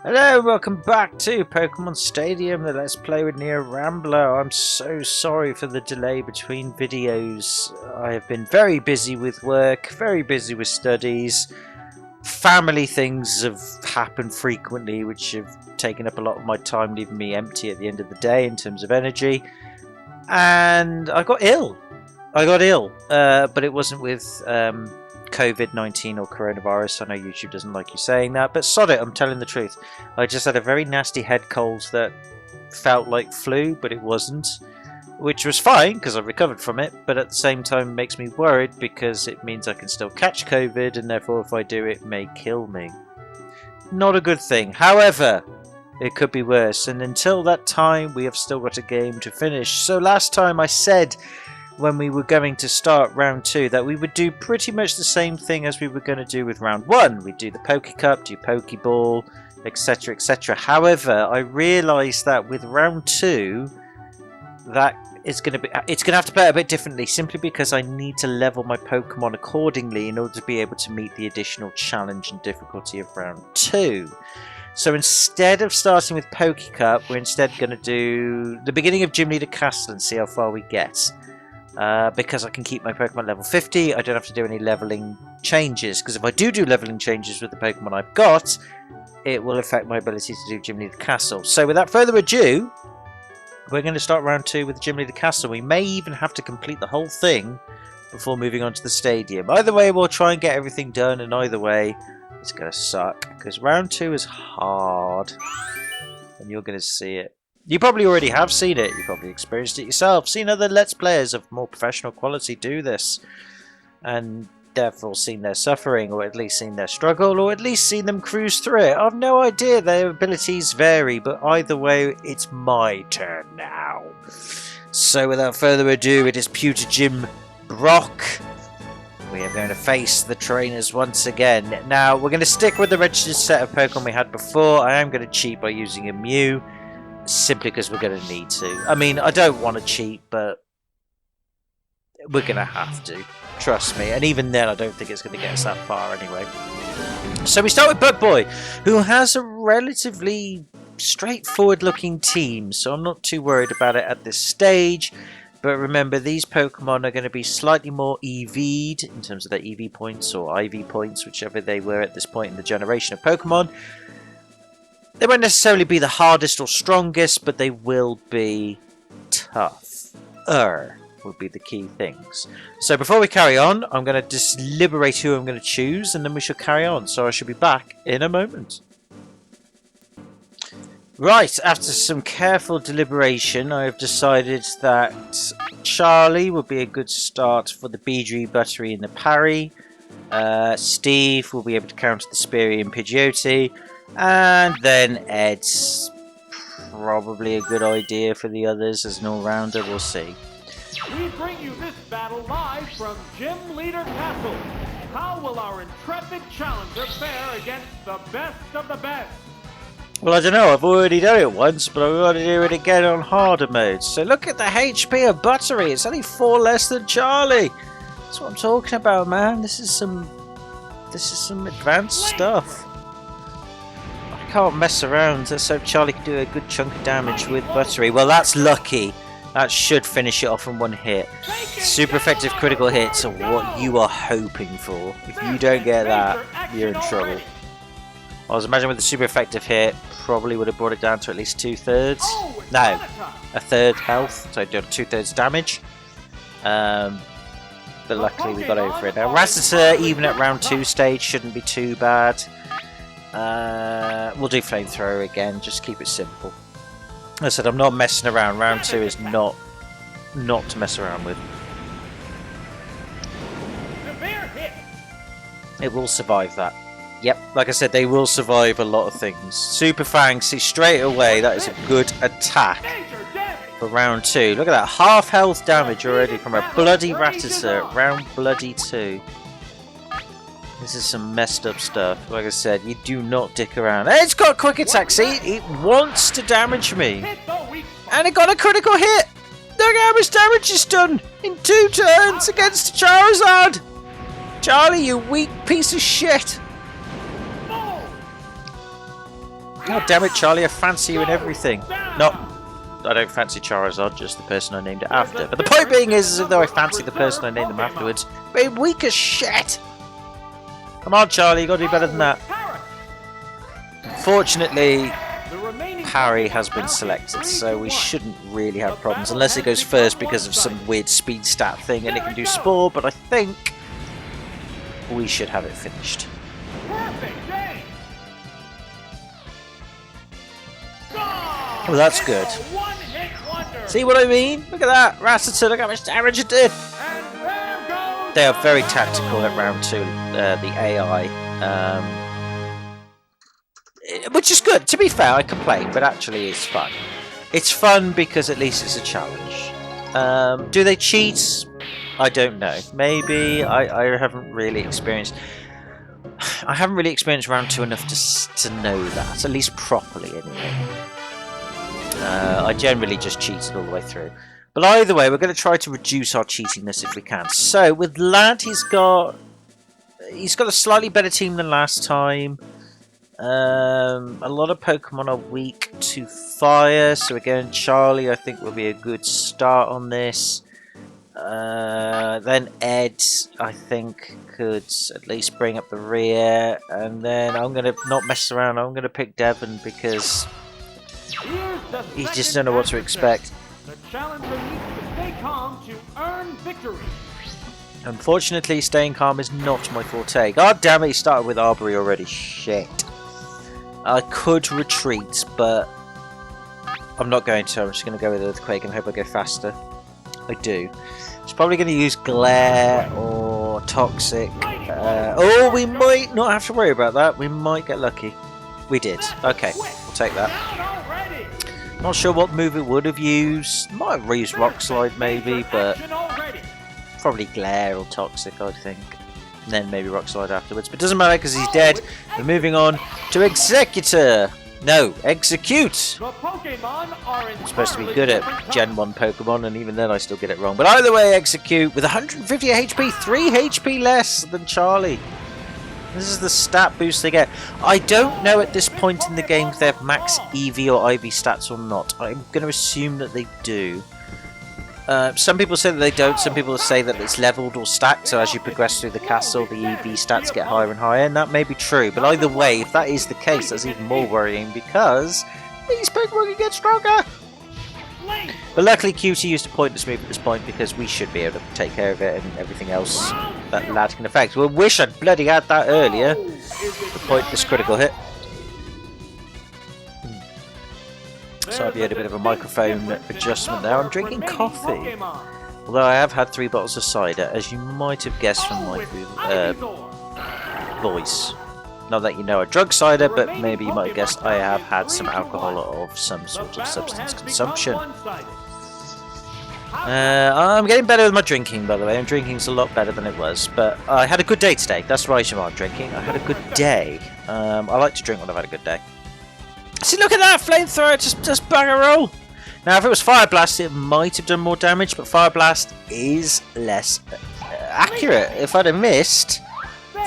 Hello, welcome back to Pokemon Stadium, the Let's Play with Near Rambler. I'm so sorry for the delay between videos. I have been very busy with work, very busy with studies. Family things have happened frequently, which have taken up a lot of my time, leaving me empty at the end of the day in terms of energy. And I got ill. But it wasn't with COVID-19 or coronavirus. I know YouTube doesn't like you saying that, but sod it, I'm telling the truth. I just had a very nasty head cold that felt like flu, but it wasn't, which was fine because I recovered from it, but at the same time makes me worried because it means I can still catch COVID, and therefore if I do it may kill me. Not a good thing. However, it could be worse, and until that time we have still got a game to finish. So last time I said, when we were going to start round 2, that we would do pretty much the same thing as we were going to do with round 1. We'd do the Poke Cup, do Pokeball, etc, etc. However, I realised that with round 2, that it's going to have to play it a bit differently, simply because I need to level my Pokemon accordingly in order to be able to meet the additional challenge and difficulty of round 2. So instead of starting with Poke Cup, we're instead going to do the beginning of Gym Leader Castle and see how far we get. Because I can keep my Pokemon level 50, I don't have to do any leveling changes, because if I do leveling changes with the Pokemon I've got, it will affect my ability to do Gym Leader Castle. So without further ado, we're going to start round 2 with Gym Leader Castle. We may even have to complete the whole thing before moving on to the stadium. Either way, we'll try and get everything done, and either way, it's going to suck, because round 2 is hard, and you're going to see it. You probably already have seen it, you probably experienced it yourself, seen other Let's Players of more professional quality do this, and therefore seen their suffering, or at least seen their struggle, or at least seen them cruise through it. I've no idea, their abilities vary, but either way, it's my turn now. So without further ado, it is Pewter Jim Brock. We are going to face the trainers once again. Now, we're going to stick with the registered set of Pokemon we had before. I am going to cheat by using a Mew, simply because we're going to need to. I mean, I don't want to cheat, but we're going to have to. Trust me. And even then, I don't think it's going to get us that far anyway. So we start with Bug Boy, who has a relatively straightforward looking team, so I'm not too worried about it at this stage. But remember, these Pokemon are going to be slightly more EV'd in terms of their EV points or IV points, whichever they were at this point in the generation of Pokemon. They won't necessarily be the hardest or strongest, but they will be tougher, would be the key things. So before we carry on, I'm going to just liberate who I'm going to choose, and then we shall carry on. So I shall be back in a moment. Right, after some careful deliberation, I have decided that Charlie would be a good start for the Beedree, Buttery, and the Parry. Steve will be able to counter the Speary and Pidgeotto. And then Ed's probably a good idea for the others as an all-rounder, we'll see. We bring you this battle live from Gym Leader Castle. How will our intrepid challenger fare against the best of the best? Well, I don't know, I've already done it once, but I've got to do it again on harder modes. So look at the HP of Buttery, it's only 4 less than Charlie. That's what I'm talking about, man. This is some advanced stuff. I can't mess around. Let's hope Charlie can do a good chunk of damage with Buttery. Well, that's lucky. That should finish it off in 1 hit. Super effective critical hits are what you are hoping for. If you don't get that, you're in trouble. I was imagining with the super effective hit, probably would have brought it down to at least 2/3. No, 1/3 health, so done 2/3 damage. But luckily we got over it. Now, Rattata, even at round 2 stage, shouldn't be too bad. We'll do Flamethrower again, just keep it simple. As I said, I'm not messing around. Round 2 is not to mess around with. It will survive that. Yep, like I said, they will survive a lot of things. Super Fang, see straight away, that is a good attack for round 2. Look at that, half health damage already from a bloody Rattata at round bloody 2. This is some messed up stuff. Like I said, you do not dick around. Hey, it's got quick attack, see? It wants to damage me. And it got a critical hit! Look how much damage it's done in 2 turns against Charizard! Charlie, you weak piece of shit! God damn it, Charlie, I fancy you and everything. No, I don't fancy Charizard, just the person I named it after. But the point being is, as though I fancy the person I named them afterwards, they're weak as shit! Come on, Charlie, you gotta do better than that. Fortunately, Parry has been selected, so we shouldn't really have problems, unless it goes first because of some weird speed stat thing and it can do Spore, but I think we should have it finished. Oh, that's good. See what I mean? Look at that! Rattata, look how much damage it did! They are very tactical at round 2, the AI. Which is good. To be fair, I complain, but actually it's fun. It's fun because at least it's a challenge. Do they cheat? I don't know. Maybe. I haven't really experienced... I haven't really experienced round 2 enough to know that, at least properly anyway. I generally just cheated all the way through. But either way, we're going to try to reduce our cheatiness if we can. So, with Lad, he's got a slightly better team than last time. A lot of Pokemon are weak to fire, so again, Charlie I think will be a good start on this. Then Ed, I think, could at least bring up the rear, and then I'm going to not mess around, I'm going to pick Devon because he just don't know what to expect. The challenger needs to stay calm to earn victory. Unfortunately, staying calm is not my forte. God damn it, he started with Arbory already. Shit. I could retreat, but I'm not going to. I'm just going to go with Earthquake and hope I go faster. I do. It's probably going to use Glare or Toxic. Oh, we might not have to worry about that. We might get lucky. We did. Okay, we'll take that. Not sure what move it would have used. Might have used Rock Slide maybe, but probably Glare or Toxic, I think. And then maybe Rock Slide afterwards. But it doesn't matter because he's dead. We're moving on to Executor. No, Execute! I'm supposed to be good at Gen 1 Pokemon, and even then I still get it wrong. But either way, Execute with 150 HP, 3 HP less than Charlie. This is the stat boost they get. I don't know at this point in the game if they have max EV or IV stats or not. I'm going to assume that they do. Some people say that they don't, some people say that it's leveled or stacked, so as you progress through the castle the EV stats get higher and higher, and that may be true, but either way, if that is the case, that's even more worrying because these Pokemon can get stronger! But luckily QT used a pointless move at this point because we should be able to take care of it and everything else that Lad can affect. Well, wish I'd bloody had that earlier, the pointless critical hit. So I've had a bit of a microphone adjustment there. I'm drinking coffee. Although I have had 3 bottles of cider, as you might have guessed from my voice. Not that you know I drug cider, but maybe you might have guessed I have had some alcohol of some sort of substance consumption. I'm getting better with my drinking, by the way. I'm drinking's a lot better than it was. But I had a good day today. That's right, I'm drinking. I had a good day. I like to drink when I've had a good day. See, look at that! Flamethrower just bang a roll! Now, if it was Fire Blast, it might have done more damage, but Fire Blast is less accurate. If I'd have missed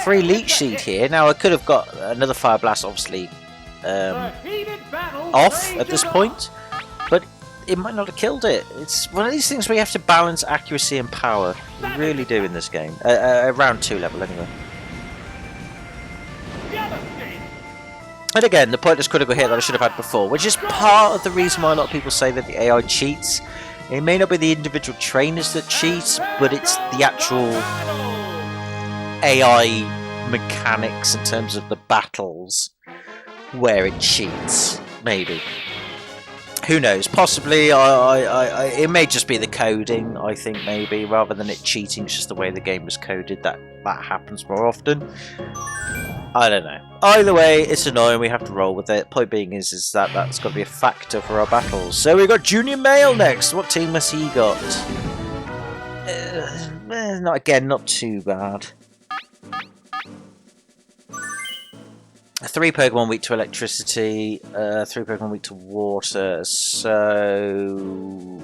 3 Leech Seed here, now I could have got another Fire Blast, obviously, off at this point, but it might not have killed it. It's one of these things where you have to balance accuracy and power. You really do in this game. Round 2 level, anyway. And again, the pointless critical hit that I should have had before, which is part of the reason why a lot of people say that the AI cheats. It may not be the individual trainers that cheat, but it's the actual AI mechanics in terms of the battles where it cheats. Maybe. Who knows? Possibly. It may just be the coding, I think, maybe, rather than it cheating. It's just the way the game was coded that happens more often. I don't know. Either way, it's annoying. We have to roll with it. Point being is that that's got to be a factor for our battles. So we got Junior Male next. What team has he got? Not too bad. 3 Pokemon weak to electricity. 3 Pokemon weak to water. So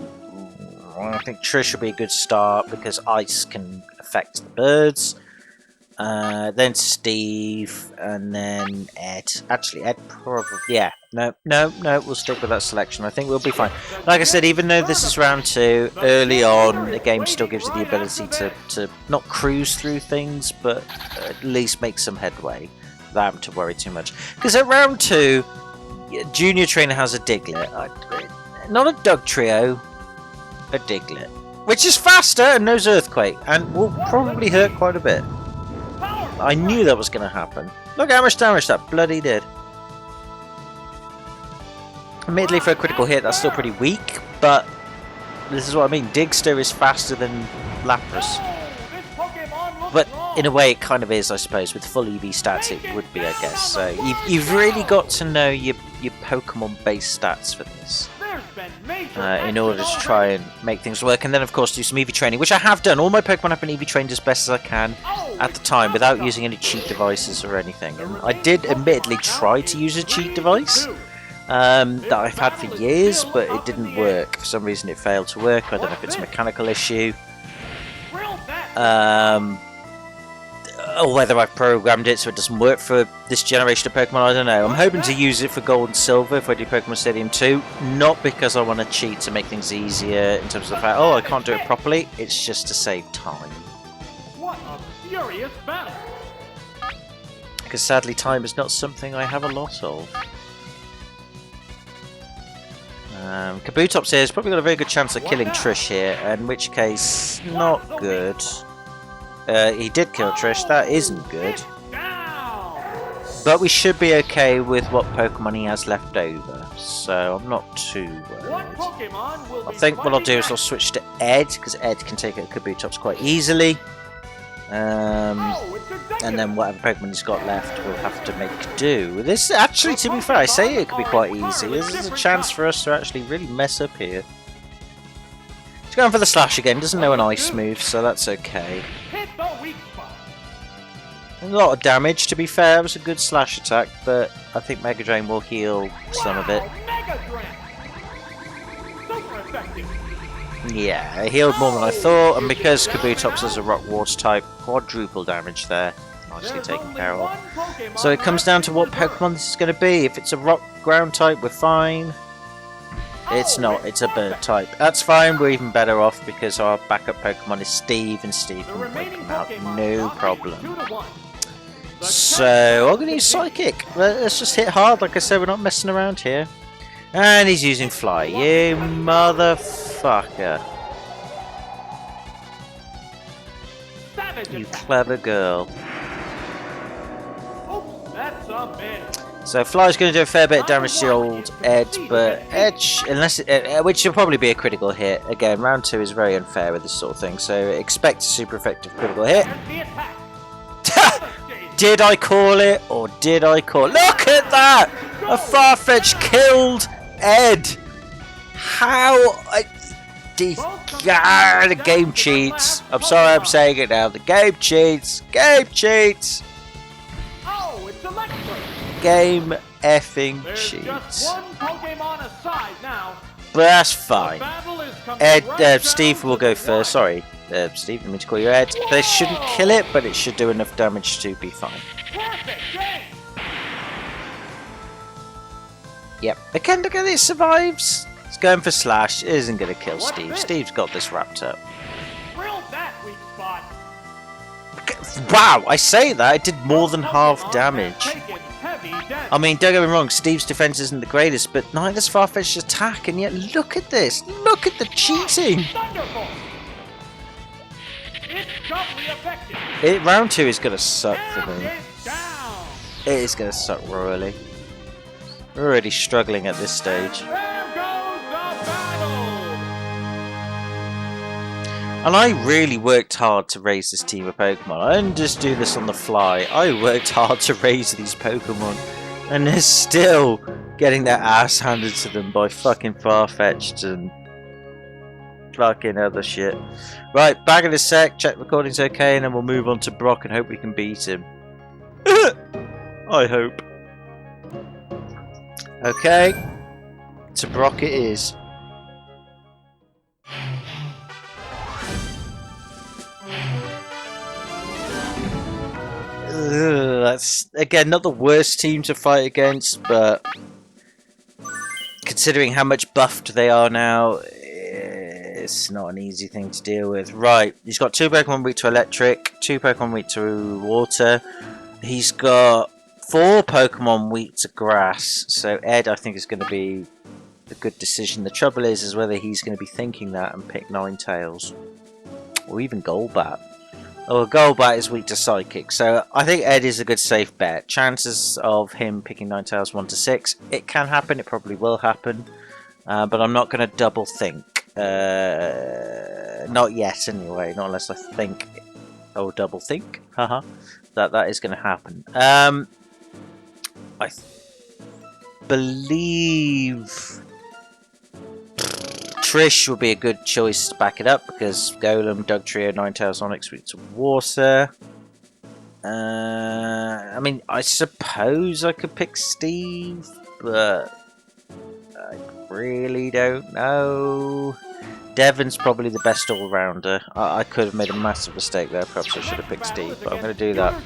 I think Trish will be a good start because ice can affect the birds. then Steve, and then Ed. Actually, Ed probably... Yeah, no, we'll stick with that selection. I think we'll be fine. Like I said, even though this is round 2, early on, the game still gives you the ability to not cruise through things, but at least make some headway without having to worry too much. Because at round 2, Junior Trainer has a Diglett. Not a Dug Trio, a Diglett. Which is faster and knows Earthquake, and will probably hurt quite a bit. I knew that was going to happen. Look how much damage that bloody did. Admittedly, for a critical hit, that's still pretty weak, but this is what I mean. Digster is faster than Lapras. But in a way, it kind of is, I suppose. With full EV stats, it would be, I guess. So you've really got to know your Pokemon-based stats for this. In order to try and make things work, and then of course do some EV training, which I have done. All my Pokemon have been EV trained as best as I can at the time without using any cheat devices or anything. And I did admittedly try to use a cheat device that I've had for years, but it didn't work. For some reason it failed to work. I don't know if it's a mechanical issue. Or whether I've programmed it so it doesn't work for this generation of Pokemon, I don't know. I'm hoping to use it for Gold and Silver if I do Pokemon Stadium 2, not because I want to cheat to make things easier in terms of the fact, oh, I can't do it properly, it's just to save time. What a furious battle! Because sadly time is not something I have a lot of. Kabutops here has probably got a very good chance of killing Trish here, in which case, not good. He did kill Trish, that isn't good. But we should be okay with what Pokemon he has left over, so I'm not too worried. I think what I'll do is I'll switch to Ed, because Ed can take out Kabutops quite easily. And then whatever Pokemon he's got left we'll have to make do. This, actually, to be fair, I say it could be quite easy. This is a chance for us to actually really mess up here. He's going for the Slash again, doesn't know an Ice move, so that's okay. A lot of damage, to be fair. It was a good Slash attack, but I think Mega Drain will heal some of it. Yeah, it healed more than I thought, and because Kabutops is a Rock Water type, quadruple damage there. Nicely taken care of. So it comes down to what Pokemon this is going to be. If it's a Rock Ground type, we're fine. It's not, it's a Bird type. That's fine, we're even better off because our backup Pokemon is Steve, and Steve can take him out, no problem. So, I'm going to use Psychic. Let's just hit hard, like I said, we're not messing around here. And he's using Fly, you motherfucker. You clever girl. So Fly's going to do a fair bit of damage to old Ed, but Edge, unless which will probably be a critical hit. Again, round 2 is very unfair with this sort of thing, so expect a super effective critical hit. Did I call it, or did I call it? Look at that! A Farfetch killed Ed! How? The game cheats. I'm sorry I'm saying it now. The game cheats. Game cheats. Game effing cheats. But that's fine. Ed, Steve will go first. Sorry, Steve, I mean to call you Ed. They shouldn't kill it, but it should do enough damage to be fine. Yep. Again, look at it, survives. It's going for Slash. It isn't going to kill Steve. Steve's got this wrapped up. Wow, I say that. It did more than half damage. I mean, don't get me wrong, Steve's defense isn't the greatest, but neither's Farfetch's attack, and yet look at this. Look at the cheating. Round 2 is going to suck for me. It is going to suck royally. We're already struggling at this stage. And I really worked hard to raise this team of Pokemon. I didn't just do this on the fly. I worked hard to raise these Pokemon. And they're still getting their ass handed to them by fucking Farfetch'd and fucking other shit. Right, back in a sec, check recording's okay, and then we'll move on to Brock and hope we can beat him. I hope. Okay, to Brock it is. That's, again, not the worst team to fight against, but considering how much buffed they are now, it's not an easy thing to deal with. Right, he's got 2 Pokemon weak to electric, 2 Pokemon weak to water. He's got 4 Pokemon weak to grass. So Ed, I think, is going to be a good decision. The trouble is whether he's going to be thinking that and pick Ninetales. Or even Golbat. Oh, Golbat is weak to Psychic. So I think Ed is a good safe bet. Chances of him picking Ninetales 1 to 6. It can happen. It probably will happen. But I'm not going to double think. Not yet, anyway. Not unless I think, or double think, haha, that is going to happen. I believe Trish would be a good choice to back it up because Golem, Dugtrio, Ninetales, Onyx weak to water. I mean, I suppose I could pick Steve, but I really don't know. Devon's probably the best all-rounder. I could have made a massive mistake there. Perhaps I should have picked Steve, but I'm going to do that.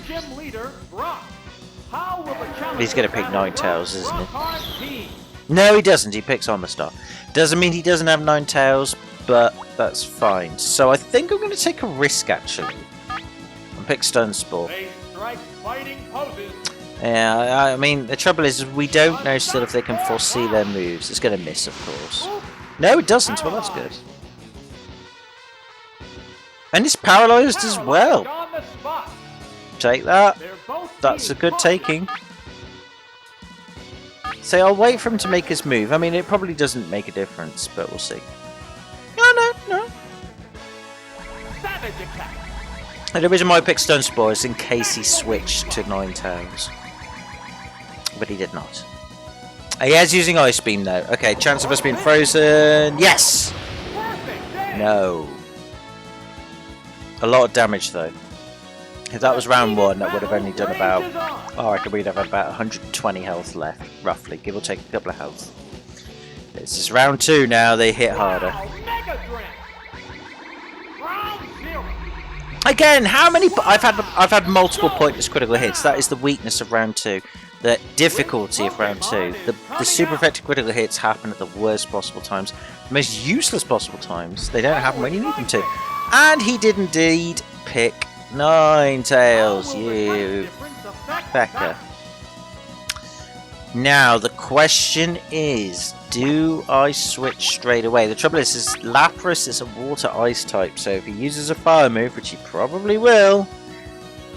He's going to pick Ninetales, isn't he? No, he doesn't. He picks Omastar. Doesn't mean he doesn't have Ninetales, but that's fine. So I think I'm going to take a risk, actually, and pick Stun Spore. Yeah, I mean, the trouble is we don't know still if they can foresee their moves. It's going to miss, of course. No, it doesn't. Well, that's good. And it's paralysed as well. Take that. That's a good taking. So I'll wait for him to make his move. I mean, it probably doesn't make a difference, but we'll see. No. And the reason why I picked Stun Spore is in case he switched to Ninetales. But he did not. He is using Ice Beam though. Okay, chance of us being frozen. Yes! No. A lot of damage though. If that was round 1, that would have only done about... Oh, I reckon we'd have about 120 health left, roughly. Give or take a couple of health. This is round 2 now, they hit harder. Again, how many... I've had multiple pointless critical hits. That is the weakness of round 2. The difficulty of round 2. The super effective critical hits happen at the worst possible times. The most useless possible times. They don't happen when you need them to. And he did indeed pick Ninetales, you Becca. Now, the question is, do I switch straight away? The trouble is Lapras is a water-ice type, so if he uses a fire move, which he probably will,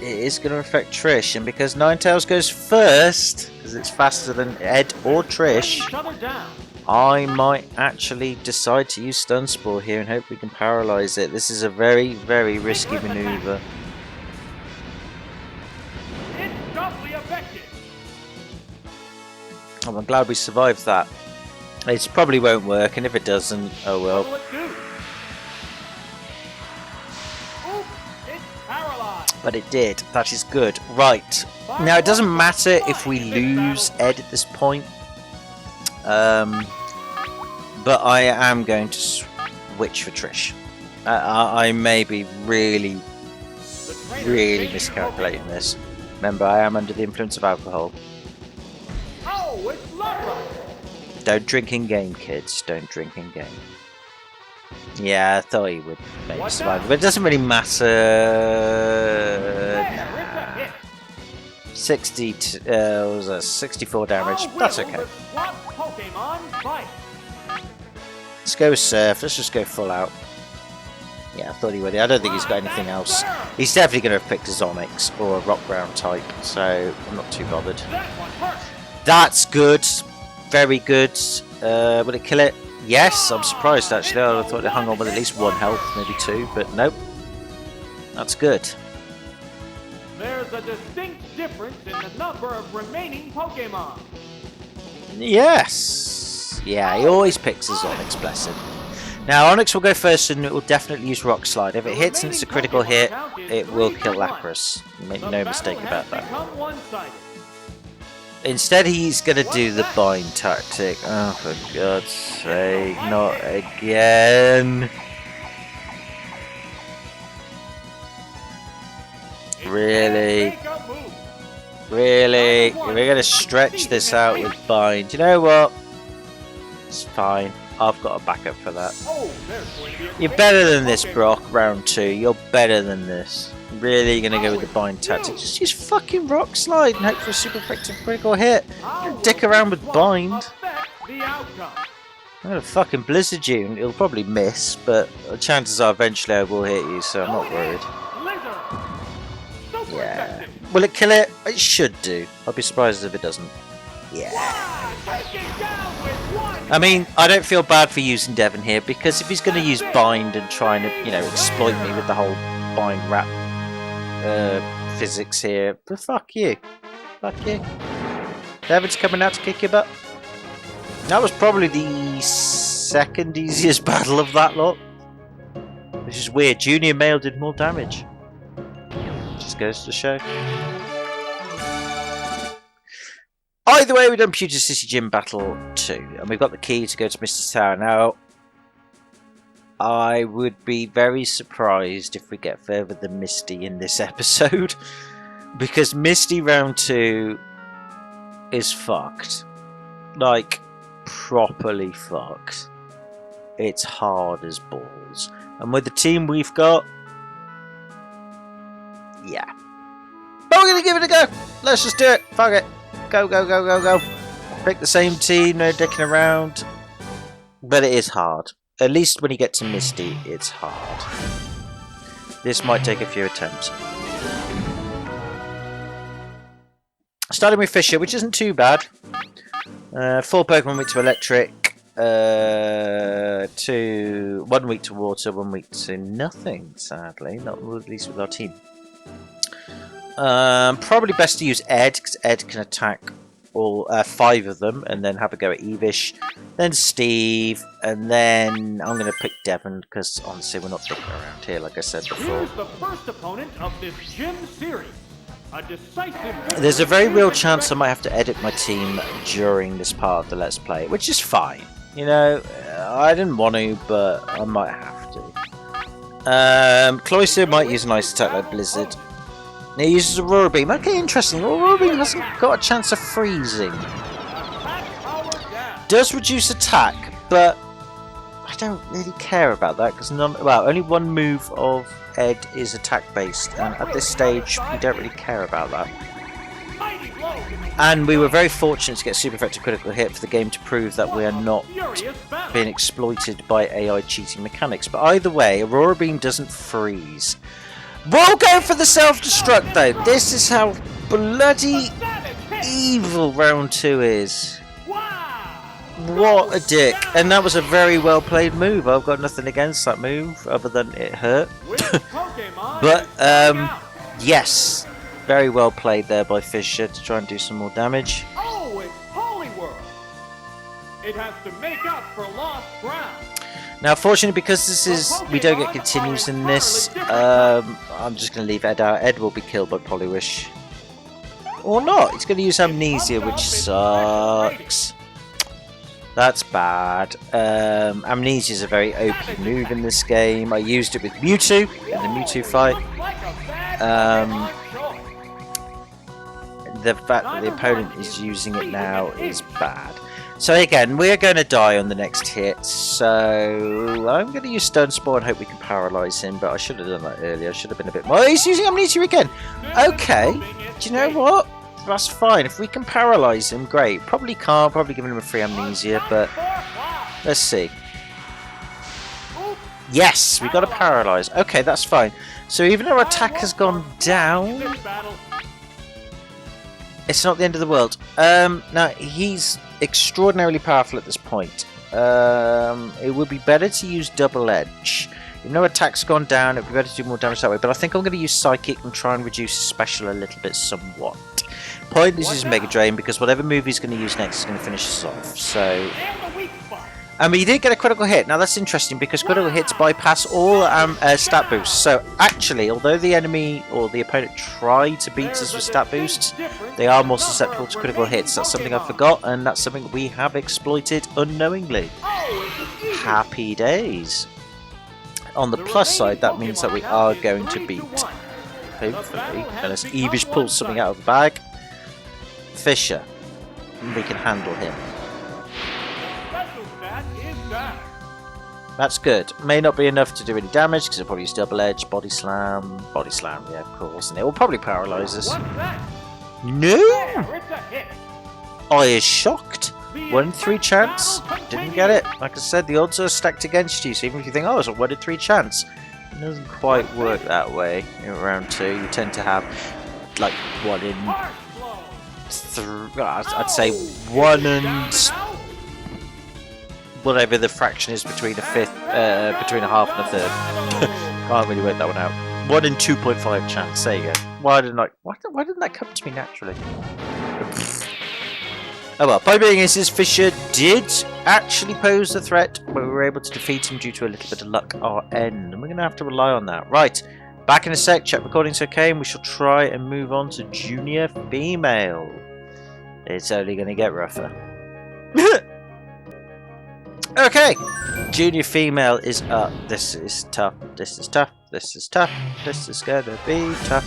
it is going to affect Trish. And because Ninetales goes first, because it's faster than Ed or Trish, I might actually decide to use Stun Spore here and hope we can paralyze it. This is a very, very risky maneuver. Oh, I'm glad we survived that. It probably won't work, and if it doesn't, oh well. But it did. That is good. Right. Now, it doesn't matter if we lose Ed at this point. But I am going to switch for Trish. I may be really miscalculating this. Remember, I am under the influence of alcohol. Don't drink in game, kids. Don't drink in game. Yeah, I thought he would maybe survive, but it doesn't really matter. Nah. 64 damage. That's okay. Let's go with Surf. Let's just go full out. Yeah, I thought he would. I don't think he's got anything else. He's definitely going to have picked a Onyx or a Rock Ground type, so I'm not too bothered. That's good. Very good. Will it kill it? Yes, I'm surprised actually. I thought it hung on with at least 1 health, maybe 2, but nope. That's good. There's a distinct difference in the number of remaining Pokemon. Yes. Yeah, he always picks his Onyx, bless him. Now, Onyx will go first and it will definitely use Rock Slide. If it hits and it's a critical hit, it will kill Lapras. Make no mistake about that. Instead, he's going to do the bind tactic. Oh, for God's sake, not again. Really? Really? We're going to stretch this out with bind. You know what? It's fine. I've got a backup for that. You're better than this, Brock. Round 2. You're better than this. Really going to go with the bind tactic? Just use fucking rock slide and hope for a super effective critical hit. Don't dick around with bind. I'm going to fucking blizzard you and it'll probably miss, but chances are eventually I will hit you, so I'm not worried. Yeah. Will it kill it? It should do. I'll be surprised if it doesn't. Yeah. I mean, I don't feel bad for using Devon here, because if he's going to use bind and try and, you know, exploit me with the whole bind wrap physics here, but fuck you. Fuck you. Devon's coming out to kick your butt. That was probably the second easiest battle of that lot. Which is weird. Junior male did more damage. Just goes to show. Either way, we've done Pewter City Gym Battle 2. And we've got the key to go to Misty's Tower. Now, I would be very surprised if we get further than Misty in this episode. Because Misty round 2 is fucked. Like, properly fucked. It's hard as balls. And with the team we've got, yeah. But we're going to give it a go. Let's just do it. Fuck it. Go, go, go, go, go. Pick the same team, no dicking around. But it is hard. At least when you get to Misty, it's hard. This might take a few attempts. Starting with Fisher, which isn't too bad. 4 Pokemon weak to Electric. 1 week to Water, 1 week to nothing, sadly. Not at least with our team. Probably best to use Ed, because Ed can attack all 5 of them, and then have a go at Evish, then Steve, and then I'm going to pick Devon, because honestly we're not dicking around here, like I said before. Here's the first opponent of this gym series. A decisive. There's a very real chance I might have to edit my team during this part of the Let's Play, which is fine. You know, I didn't want to, but I might have to. Cloyster might use an Ice Attack like Blizzard. He uses Aurora Beam. Okay, interesting. Aurora Beam hasn't got a chance of freezing. Does reduce attack, but I don't really care about that because only 1 move of Ed is attack based, and at this stage we don't really care about that. And we were very fortunate to get super effective critical hit for the game to prove that we are not being exploited by AI cheating mechanics. But either way, Aurora Beam doesn't freeze. We'll go for the self-destruct though. This is how bloody evil round 2 is. What a dick. And that was a very well played move. I've got nothing against that move other than it hurt. But yes, very well played there by Fisher to try and do some more damage. Oh, it's Poliwhirl. It has to make up for lost ground. Now, fortunately, because this is we don't get continues in this, I'm just going to leave Ed out. Ed will be killed by Poliwhish. Or not. He's going to use Amnesia, which sucks. That's bad. Amnesia is a very OP move in this game. I used it with Mewtwo in the Mewtwo fight. The fact that the opponent is using it now is bad. So again, we're going to die on the next hit, so I'm going to use Stone Spore and hope we can paralyze him, but I should have done that earlier. I should have been a bit more... Oh, he's using Amnesia again! Okay, do you know what? That's fine. If we can paralyze him, great. Probably can't, probably giving him a free Amnesia, but let's see. Yes, we got to paralyze. Okay, that's fine. So even though our attack has gone down, it's not the end of the world. Now, he's extraordinarily powerful at this point. It would be better to use Double Edge. Even though attack's gone down, it would be better to do more damage that way. But I think I'm going to use Psychic and try and reduce his special a little bit somewhat. Point is his Mega Drain, because whatever move he's going to use next is going to finish us off. So, I mean, he did get a critical hit. Now that's interesting because critical hits bypass all stat boosts. So actually, although the enemy or the opponent tried to beat us with stat boosts, they are more susceptible to critical hits. That's something I forgot, and that's something we have exploited unknowingly. Happy days. On the plus side, that means that we are going to beat, hopefully, unless Evish pulls something out of the bag. Fisher. We can handle him. Special stat is back. That's good. May not be enough to do any damage because it'll probably use double edge, body slam, yeah, of course, and it will probably paralyze us. What's that? No! There, it's a hit. I is shocked. 1 in 3 chance. Didn't get it. Like I said, the odds are stacked against you, so even if you think, oh, it's a 1 in 3 chance, it doesn't quite work that way in round 2. You tend to have like 1 in Harsh blow. 3. I'd say 1 and whatever the fraction is between a fifth, between a half and a third. Can't really work that one out. 1 in 2.5 chance. There you go. Why didn't that come to me naturally? Oh well, point being is Fisher did actually pose a threat, but we were able to defeat him due to a little bit of luck RN, and we're going to have to rely on that. Right, back in a sec, check recording's okay, and we shall try and move on to Junior Female. It's only going to get rougher. Okay, Junior Female is up. This is tough, this is tough, this is tough, this is going to be tough.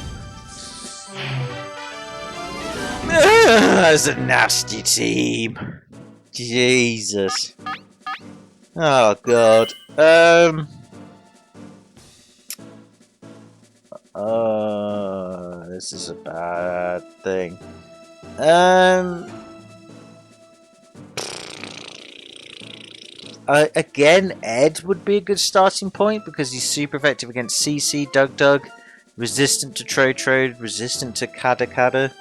That's a nasty team. Jesus. Oh god. This is a bad thing. Again, Ed would be a good starting point because he's super effective against CC, Dug, resistant to Trode, resistant to Kada.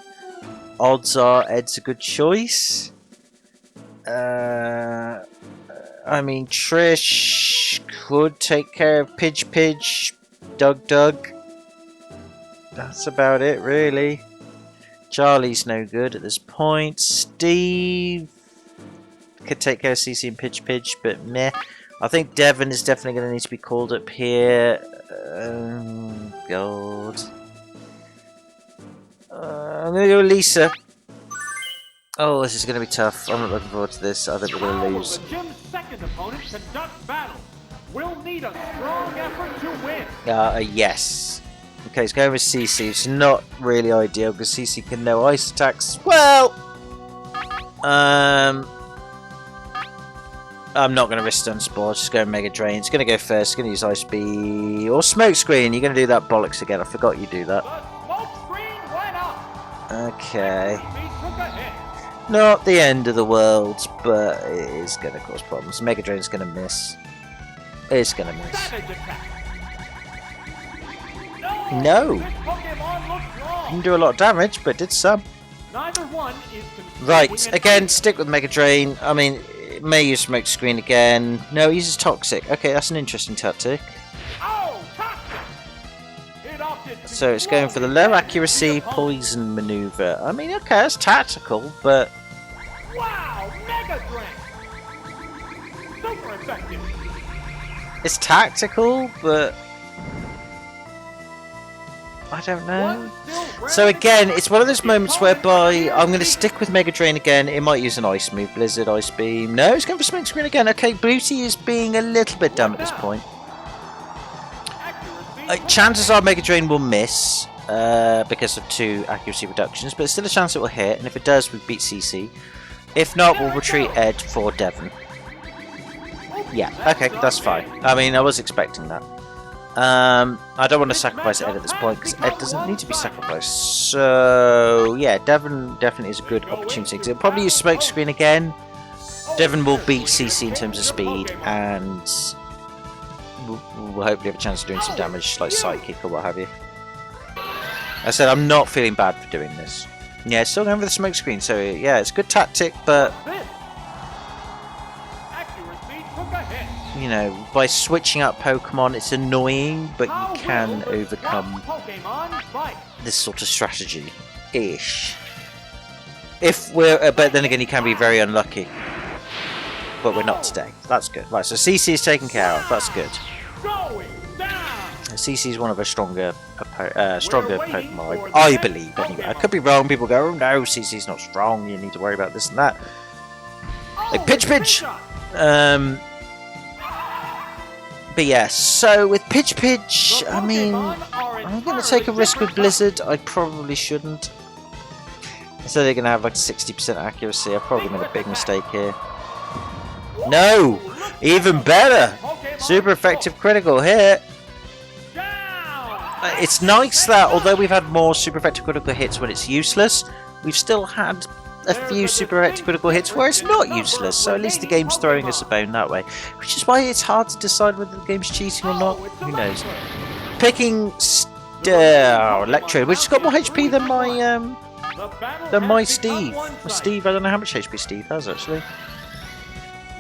Odds are Ed's a good choice. I mean, Trish could take care of Pidge, Dug. That's about it, really. Charlie's no good at this point. Steve could take care of CC and Pidge, but meh. I think Devon is definitely going to need to be called up here. God. I'm going to go with Lisa. Oh, this is going to be tough. I'm not looking forward to this. I think we're going to lose. Jim's second opponent conduct battle. We'll need a strong effort to win. Yes. Okay, he's going with CC. It's not really ideal because CC can know ice attacks. Well, I'm not going to risk stun spore. Just go Mega Drain. It's going to go first. It's going to use Ice Bee or Smoke Screen. You're going to do that bollocks again. I forgot you do that. Okay. Not the end of the world, but it is going to cause problems. Mega Drain's going to miss. It's going to miss. No! Didn't do a lot of damage, but did some. Right, again, stick with Mega Drain. I mean, it may use Smoke Screen again. No, it uses Toxic. Okay, that's an interesting tactic. So it's going for the low accuracy poison maneuver. I mean, okay, that's tactical, but wow, Mega Drain! Super effective. It's tactical, but I don't know. So again, it's one of those moments whereby I'm going to stick with Mega Drain again. It might use an Ice move, Blizzard, Ice Beam. No, it's going for Smoke Screen again. Okay, Booty is being a little bit dumb at this point. Chances are Mega Drain will miss because of 2 accuracy reductions, but there's still a chance it will hit, and if it does, we beat CC. If not, we'll retreat Ed for Devon. Yeah, okay, that's fine. I mean, I was expecting that. I don't want to sacrifice Ed at this point, because Ed doesn't need to be sacrificed. So, yeah, Devon definitely is a good opportunity. He'll probably use Smoke Screen again. Devon will beat CC in terms of speed, and we'll hopefully have a chance of doing some damage, like Sidekick or what have you. I said I'm not feeling bad for doing this. Yeah, still going for the Smoke Screen, so yeah, it's a good tactic, but you know, by switching up Pokemon, it's annoying, but you can overcome this sort of strategy-ish. If we're, but then again, you can be very unlucky. But we're not today. That's good. Right, so CC is taken care of. That's good. CC is one of our stronger Pokemon, I believe. Anyway, I could be wrong. People go, "Oh no, CC's not strong. You need to worry about this and that." Like Pidge. But yeah, so with Pidge, I mean, I'm going to take a risk with Blizzard. I probably shouldn't. So they're going to have like 60% accuracy. I've probably made a big mistake here. No! Even better! Super effective critical hit! It's nice that although we've had more super effective critical hits when it's useless, we've still had a few super effective critical hits where it's not useless, so at least the game's throwing us a bone that way. Which is why it's hard to decide whether the game's cheating or not. Who knows? Picking Electro, which has got more HP than my Steve. Steve, I don't know how much HP Steve has actually.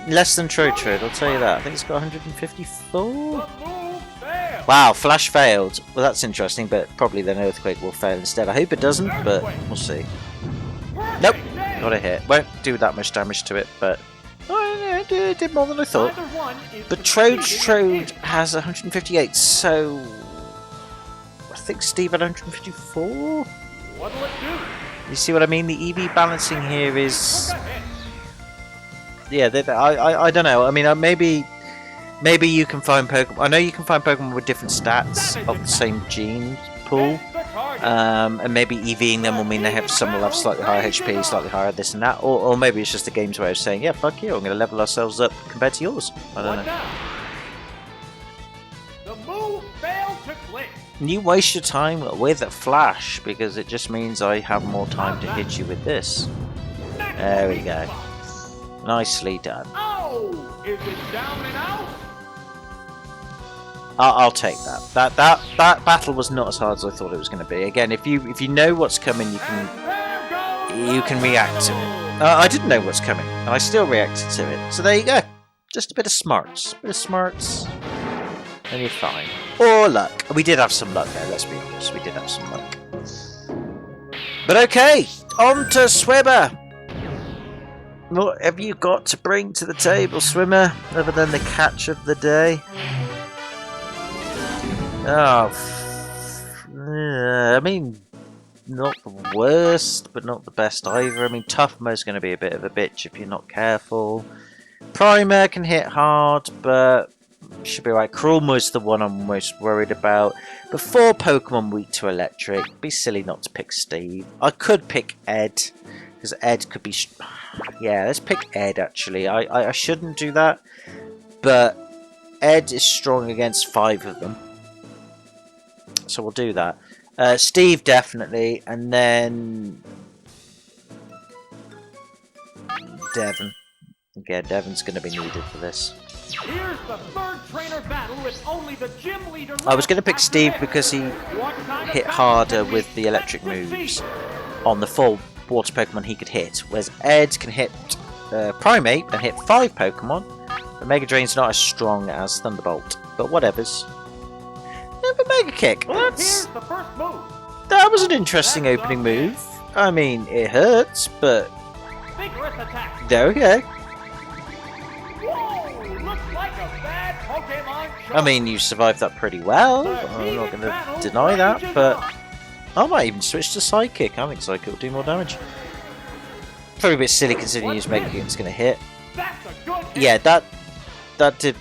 Less than Trotrid, I'll tell you that. I think it's got 154. Wow, Flash failed. Well, that's interesting, but probably then Earthquake will fail instead. I hope it doesn't, but we'll see. Nope, got a hit. Won't do that much damage to it, but it did more than I thought. But Trode has 158, so I think Steve had 154. What'll it do? You see what I mean? The EV balancing here is, yeah. I don't know. I mean, maybe you can find Pokemon. I know you can find Pokemon with different stats of the same gene pool, and maybe EVing them will mean some will have slightly higher HP, slightly higher this and that, or maybe it's just the game's way of saying, yeah, fuck you, I'm going to level ourselves up compared to yours. I don't know. The move failed to click. You waste your time with a Flash because it just means I have more time to hit you with this. There we go. Nicely done. Oh, is it down and out? I'll take that. That battle was not as hard as I thought it was going to be. Again, if you know what's coming, you can react to it. I didn't know what's coming, and I still reacted to it. So there you go. Just a bit of smarts, and you're fine. Or luck. We did have some luck there. Let's be honest. We did have some luck. But okay, on to Swimmer. What have you got to bring to the table, Swimmer, other than the catch of the day? Oh, I mean, not the worst, but not the best either. I mean, Tough Mo's going to be a bit of a bitch if you're not careful. Primer can hit hard, but should be right. Cruel Mo's the one I'm most worried about. But 4 Pokemon weak to Electric. It'd be silly not to pick Steve. I could pick Ed, because Ed could be... Yeah, let's pick Ed, actually. I shouldn't do that, but Ed is strong against 5 of them. So we'll do that. Steve definitely, and then Devon. Yeah, Devon's going to be needed for this. Here's the third trainer battle with only the gym leader. I was going to pick Steve because he hit harder with the electric moves on the 4 water Pokemon he could hit, whereas Ed can hit Primate and hit 5 Pokemon. But Mega Drain's not as strong as Thunderbolt, but whatever's. But Mega Kick. Well, that was an interesting opening move. I mean, it hurts, but there we go. I mean, you survived that pretty well. I'm not going to deny that, but I might even switch to Psychic. I think Psychic will do more damage. Probably a bit silly considering you use Mega Kick, it's going to hit. Yeah, that did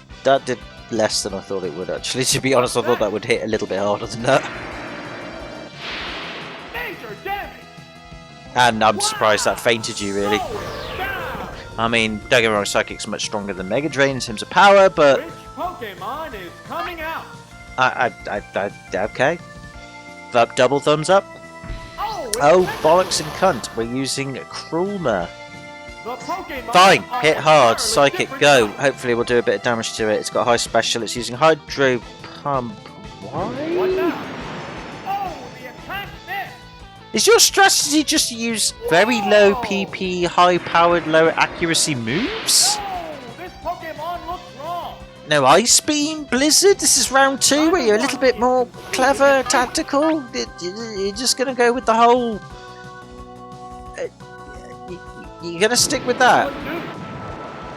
less than I thought it would, actually. To be honest, I thought that would hit a little bit harder than that. And I'm surprised that fainted you, really. I mean, don't get me wrong, Psychic's much stronger than Mega Drain in terms of power, but... Pokemon is coming out. Okay. Double thumbs up. Oh, bollocks and cunt. We're using Krulma. Fine, hit hard, Psychic, go. Hopefully we'll do a bit of damage to it. It's got high special, it's using Hydro Pump. Why? Is your strategy just to use very low PP, high powered, low accuracy moves? This Pokemon looks wrong. No Ice Beam, Blizzard? This is round 2 where you're a little bit more clever, tactical? You're just going to go with the whole... You're going to stick with that?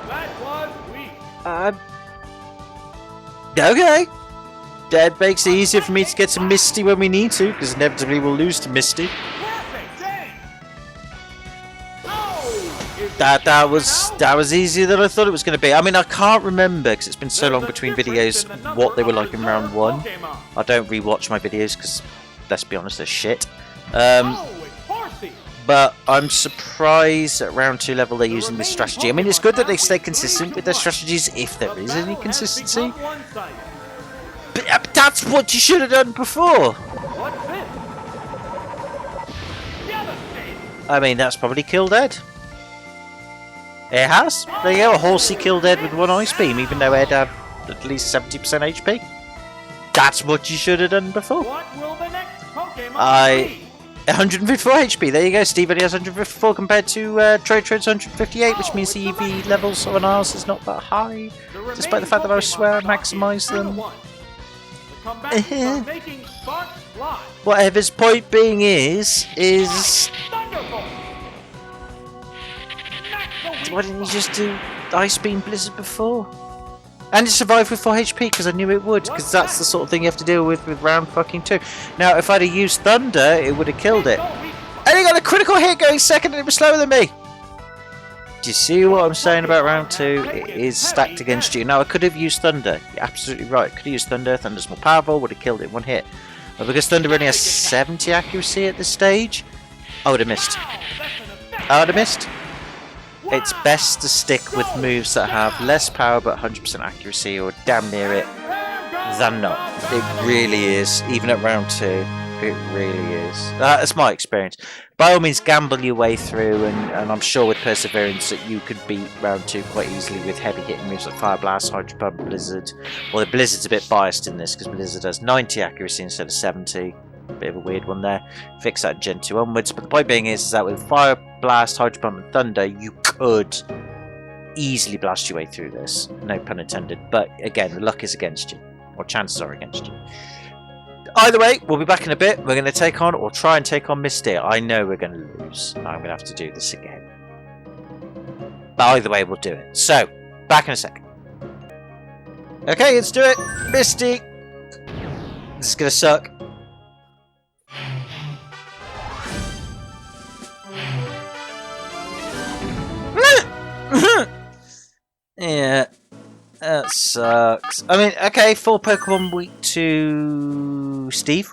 That was weak. Okay. That makes it easier for me to get to Misty when we need to, because inevitably we'll lose to Misty. That was easier than I thought it was going to be. I mean, I can't remember because it's been so long between videos what they were like in round 1. I don't rewatch my videos because, let's be honest, they're shit. But I'm surprised at round 2 level they're using this strategy. I mean, it's good that they stay consistent with their strategies if there is any consistency. But that's what you should have done before. I mean, that's probably killed Ed. It has. There you go, a horsey killed Ed with one ice beam, even though Ed had at least 70% HP. That's what you should have done before. What will the next Pokemon be? 154 HP. There you go. Steve only has 154 compared to Troid's 158, which means the EV levels on ours is not that high, despite the fact that I swear I maximised them. Whatever's point being is why didn't you just do Ice Beam Blizzard before? And it survived with 4 HP because I knew it would, because that's the sort of thing you have to deal with round fucking 2. Now, if I'd have used Thunder, it would have killed it. And he got a critical hit going second and it was slower than me. Do you see what I'm saying about round 2? It is stacked against you. Now, I could have used Thunder. You're absolutely right. I could have used Thunder. Thunder's more powerful, would have killed it in 1 hit. But because Thunder only has 70 accuracy at this stage, I would have missed. It's best to stick with moves that have less power but 100% accuracy or damn near it than not. It really is. Even at round 2, it really is. That's my experience. By all means, gamble your way through, and I'm sure with Perseverance that you could beat round 2 quite easily with heavy hitting moves like Fire Blast, Hydro Pump, Blizzard. Well, the Blizzard's a bit biased in this because Blizzard has 90 accuracy instead of 70. Bit of a weird one there. Fix that in Gen 2 onwards. But the point being is that with Fire Blast, Hydro Pump and Thunder, you could easily blast your way through this. No pun intended. But again, the luck is against you. Or chances are against you. Either way, we'll be back in a bit. We're going to take on, or try and take on Misty. I know we're going to lose. I'm going to have to do this again. But either way, we'll do it. So, back in a second. Okay, let's do it. Misty. This is going to suck. Yeah, that sucks. I mean, okay, 4 Pokemon week to Steve.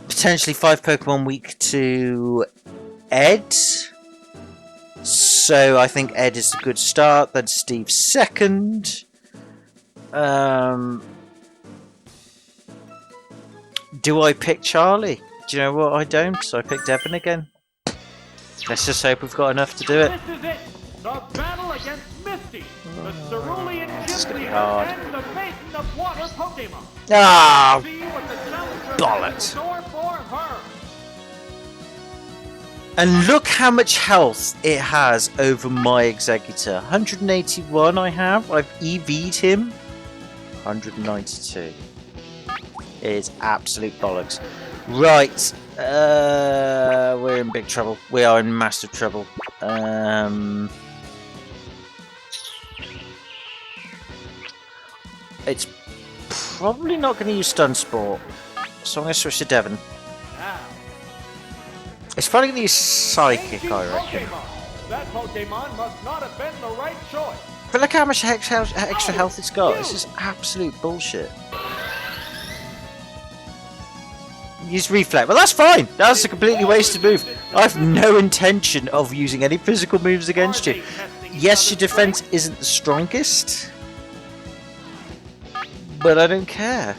Potentially 5 Pokemon week to Ed. So I think Ed is a good start. Then Steve's second. Do I pick Charlie? Do you know what? I don't. So I pick Devon again. Let's just hope we've got enough to do it. This is it. The battle against Misty, the Cerulean Gym Leader, hard. and the Maiden of Water Pokemon. Ah, See what the challenger bollocks. has in store for her. And look how much health it has over my Executor. 181 I have. I've EV'd him. 192. It is absolute bollocks. Right. We're in big trouble. We are in massive trouble. It's probably not going to use Stun Sport, so I'm going to switch to Devon. It's probably going to use Psychic, I reckon. That Pokemon must not have been the right choice. But look how much extra health it's got. This is absolute bullshit. Use Reflect. Well, that's fine. That's a completely wasted move. I have no intention of using any physical moves against you. Yes, your defense isn't the strongest, but I don't care.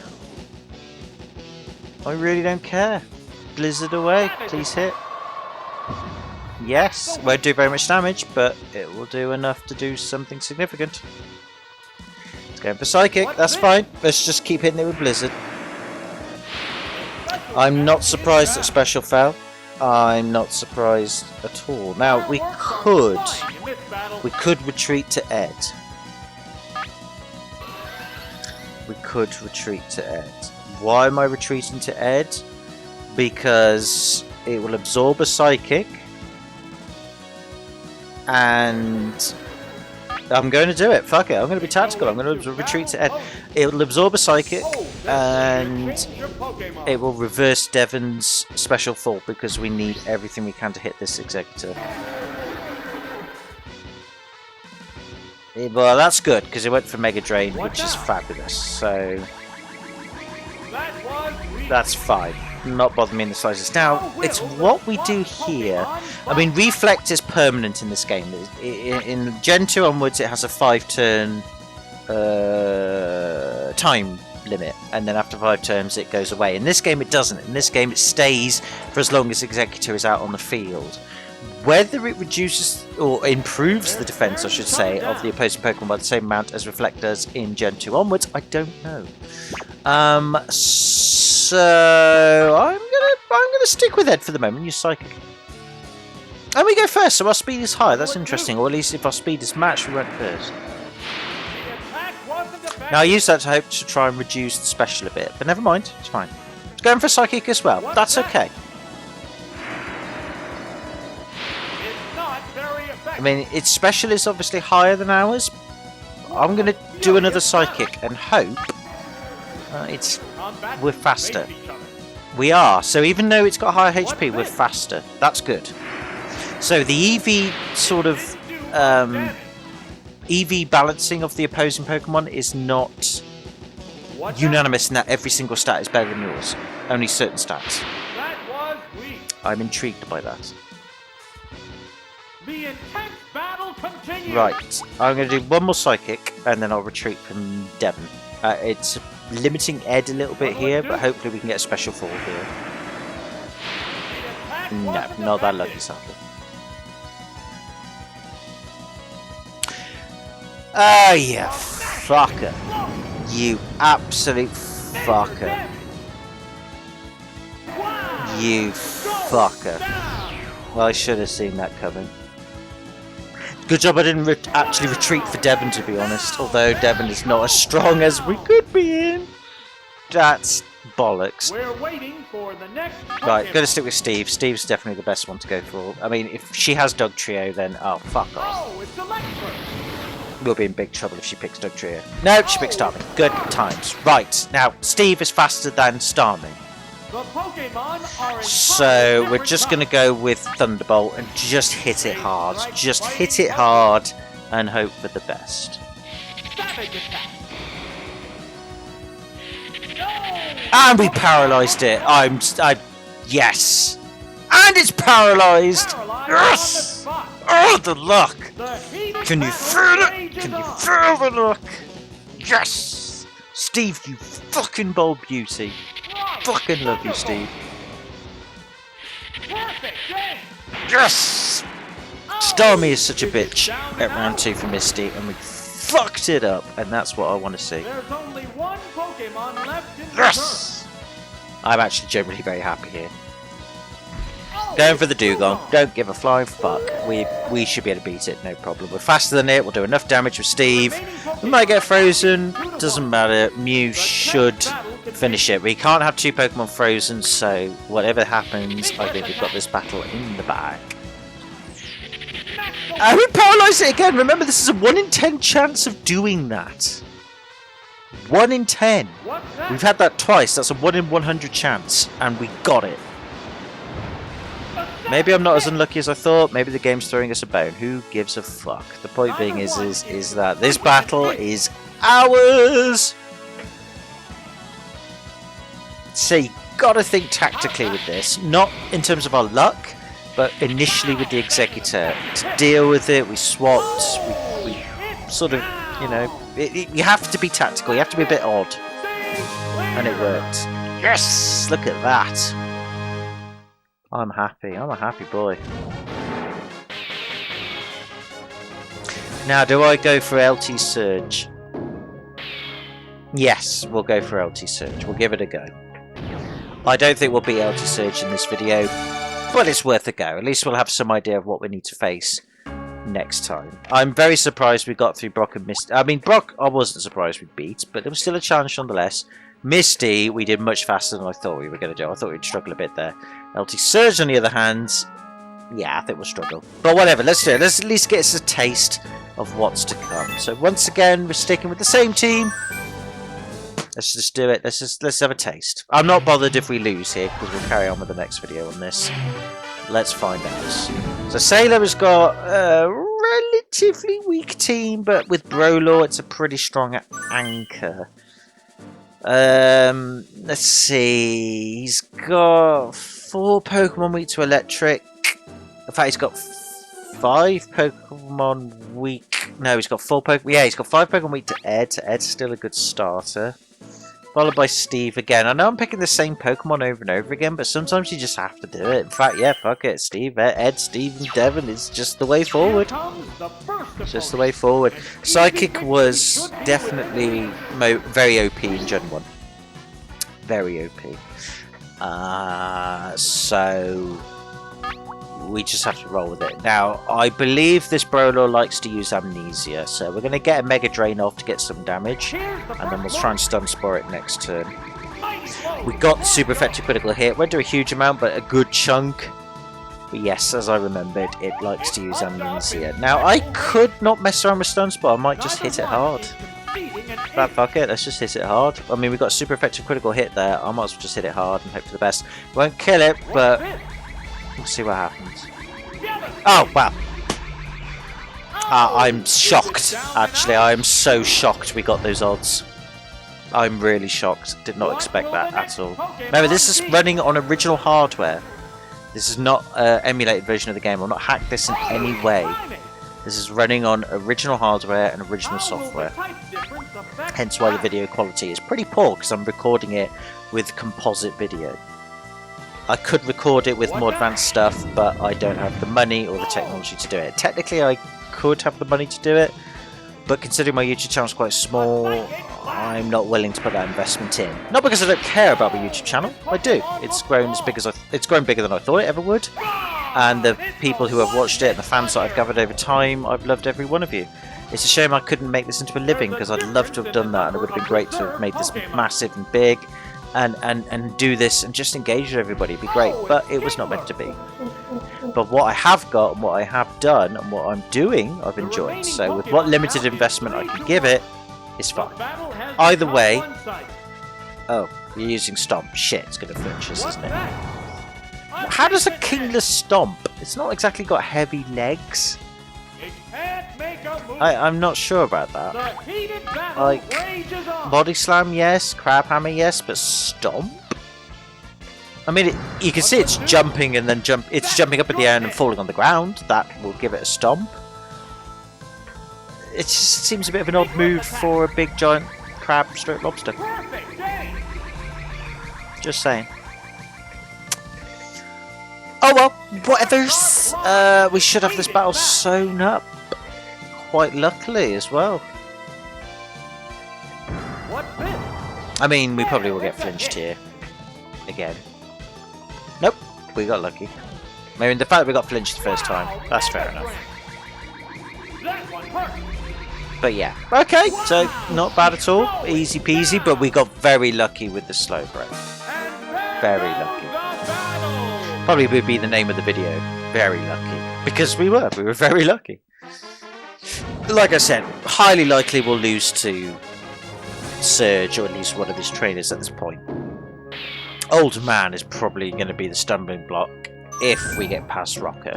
I really don't care. Blizzard away. Please hit. Yes. Won't do very much damage, but it will do enough to do something significant. It's going for Psychic. That's fine. Let's just keep hitting it with Blizzard. I'm not surprised that Special fell. I'm not surprised at all. Now we could retreat to Ed. We could retreat to Ed. Why am I retreating to Ed? Because it will absorb a Psychic, and I'm going to do it. Fuck it. I'm going to be tactical. I'm going to retreat to Ed. It will absorb a Psychic, and it will reverse Devon's special fall because we need everything we can to hit this Executor. Well, that's good because it went for Mega Drain, which is fabulous. So that's fine. Not bothering me in the slightest. Now, it's what we do here. I mean, Reflect is permanent in this game. In Gen 2 onwards, it has a 5-turn time limit, and then after 5 turns it goes away. In this game it doesn't. In this game it stays for as long as Executor is out on the field. Whether it reduces or improves the defense, I should say, of the opposing Pokemon by the same amount as Reflect does in Gen 2 onwards, I don't know. So I'm gonna stick with Ed for the moment. Use Psychic. And we go first, so our speed is high. That's interesting. Or at least if our speed is matched, we went first. Now I use that to hope to try and reduce the special a bit, but never mind, it's fine. It's going for Psychic as well. That's okay. I mean, its special is obviously higher than ours. I'm going to do another Psychic and hope we're faster. We are. So even though it's got higher HP, we're faster. That's good. So the EV sort of EV balancing of the opposing Pokemon is not unanimous in that every single stat is better than yours. Only certain stats. I'm intrigued by that. The intense battle continues. Right, I'm going to do one more Psychic and then I'll retreat from Devon. It's limiting Ed a little bit here, but hopefully we can get a special fall here. No, not that lucky, sadly. Oh, you fucker. You absolute fucker. You fucker. Well, I should have seen that coming. Good job I didn't actually retreat for Devon, to be honest. Although Devon is not as strong as we could be in. That's bollocks. We're waiting for the next Right, gonna stick with Steve. Steve's definitely the best one to go for. I mean, if she has Dog Trio, then oh, fuck off. Oh, it's Electric. We'll be in big trouble if she picks Dog Trio. No, she picks Starmie. Good times. Right, now, Steve is faster than Starmie. The Pokemon are So, we're just going to go with Thunderbolt and just hit it hard. Just hit it hard and hope for the best. And we paralysed it. Yes. And it's paralysed. Yes. Oh, the luck. Can you feel it? Can you feel the luck? Yes. Steve, you fucking bold beauty. Fucking love you, Steve. Yes! Starmie is such a bitch at round 2 for Misty, and we fucked it up, and that's what I want to see. There's only one Pokemon left in the Yes! I'm actually generally very happy here. Going for the Dugong. Don't give a flying fuck. We should be able to beat it, no problem. We're faster than it. We'll do enough damage with Steve. We might get frozen. Doesn't matter. Mew should finish it. We can't have 2 Pokemon frozen, so whatever happens, I think we've got this battle in the bag. And we paralyse it again. Remember, this is a 1 in 10 chance of doing that. 1 in 10. We've had that twice. That's a 1 in 100 chance, and we got it. Maybe I'm not as unlucky as I thought. Maybe the game's throwing us a bone. Who gives a fuck? The point being is that this battle is ours. So you gotta think tactically with this, not in terms of our luck, but initially with the Executor. To deal with it, we swapped. We sort of, you know, you have to be tactical. You have to be a bit odd, and it worked. Yes, look at that. I'm happy. I'm a happy boy. Now, do I go for LT Surge? Yes, we'll go for LT Surge. We'll give it a go. I don't think we'll beat LT Surge in this video, but it's worth a go. At least we'll have some idea of what we need to face next time. I'm very surprised we got through Brock and Misty. I mean, Brock, I wasn't surprised we beat, but there was still a challenge nonetheless. Misty, we did much faster than I thought we were going to do. I thought we'd struggle a bit there. LT Surge, on the other hand, yeah, I think we'll struggle. But whatever, let's do it. Let's at least get us a taste of what's to come. So once again, we're sticking with the same team. Let's just do it. Let's have a taste. I'm not bothered if we lose here, because we'll carry on with the next video on this. Let's find out. So Sailor has got a relatively weak team, but with Brolaw, it's a pretty strong anchor. Let's see. He's got 4 Pokemon weak to electric. In fact, he's got 5 Pokemon weak. No, he's got 4 Pokemon. Yeah, he's got 5 Pokemon weak to Ed. Ed's still a good starter. Followed by Steve again. I know I'm picking the same Pokemon over and over again, but sometimes you just have to do it. In fact, yeah, fuck it. Steve, Ed, Steve, and Devon is just the way forward. Just the way forward. Psychic was definitely very OP in Gen 1. Very OP. So we just have to roll with it. Now, I believe this Brawler likes to use Amnesia, so we're going to get a Mega Drain off to get some damage, and then we'll try and Stun Spore it next turn. We got super effective critical hit. Won't do a huge amount, but a good chunk. But yes, as I remembered, it likes to use Amnesia. Now, I could not mess around with Stun Spore. I might just hit it hard. But fuck it, let's just hit it hard. I mean, we got super effective critical hit there. I might as well just hit it hard and hope for the best. Won't kill it, but we'll see what happens. Oh, wow. I'm shocked, actually. I am so shocked we got those odds. I'm really shocked. Did not expect that at all. Remember, this is running on original hardware. This is not an emulated version of the game. I've not hacked this in any way. This is running on original hardware and original software. Hence why the video quality is pretty poor, because I'm recording it with composite video. I could record it with more advanced stuff, but I don't have the money or the technology to do it. Technically, I could have the money to do it, but considering my YouTube channel is quite small, I'm not willing to put that investment in. Not because I don't care about my YouTube channel, I do. It's grown it's grown bigger than I thought it ever would, and the people who have watched it and the fans that I've gathered over time, I've loved every one of you. It's a shame I couldn't make this into a living, because I'd love to have done that, and it would have been great to have made this massive and big. And do this and just engage with everybody. It'd be great, but it was not meant to be. But what I have got and what I have done and what I'm doing, I've enjoyed. So with what limited investment I can give it, it's fine. Either way... Oh, you're using Stomp. Shit, it's going to flinch us, isn't it? How does a Kingless Stomp? It's not exactly got heavy legs. I'm not sure about that. Like, Body Slam, yes. Crab Hammer, yes. But Stomp? I mean, you can see it's jumping and then it's jumping up in the air and then falling on the ground. That will give it a Stomp. It just seems a bit of an odd move for a big giant crab stroke lobster. Just saying. Oh well, whatever. We should have this battle sewn up. Quite luckily as well. I mean, we probably will get flinched here again. Nope, we got lucky. I mean, the fact that we got flinched the first time, that's fair enough. But yeah, okay, so not bad at all, easy peasy, but we got very lucky with the slow break. Very lucky. Probably would be the name of the video, very lucky, because we were very lucky. Like I said, highly likely we'll lose to Surge, or at least one of his trainers at this point. Old Man is probably going to be the stumbling block if we get past Rocker.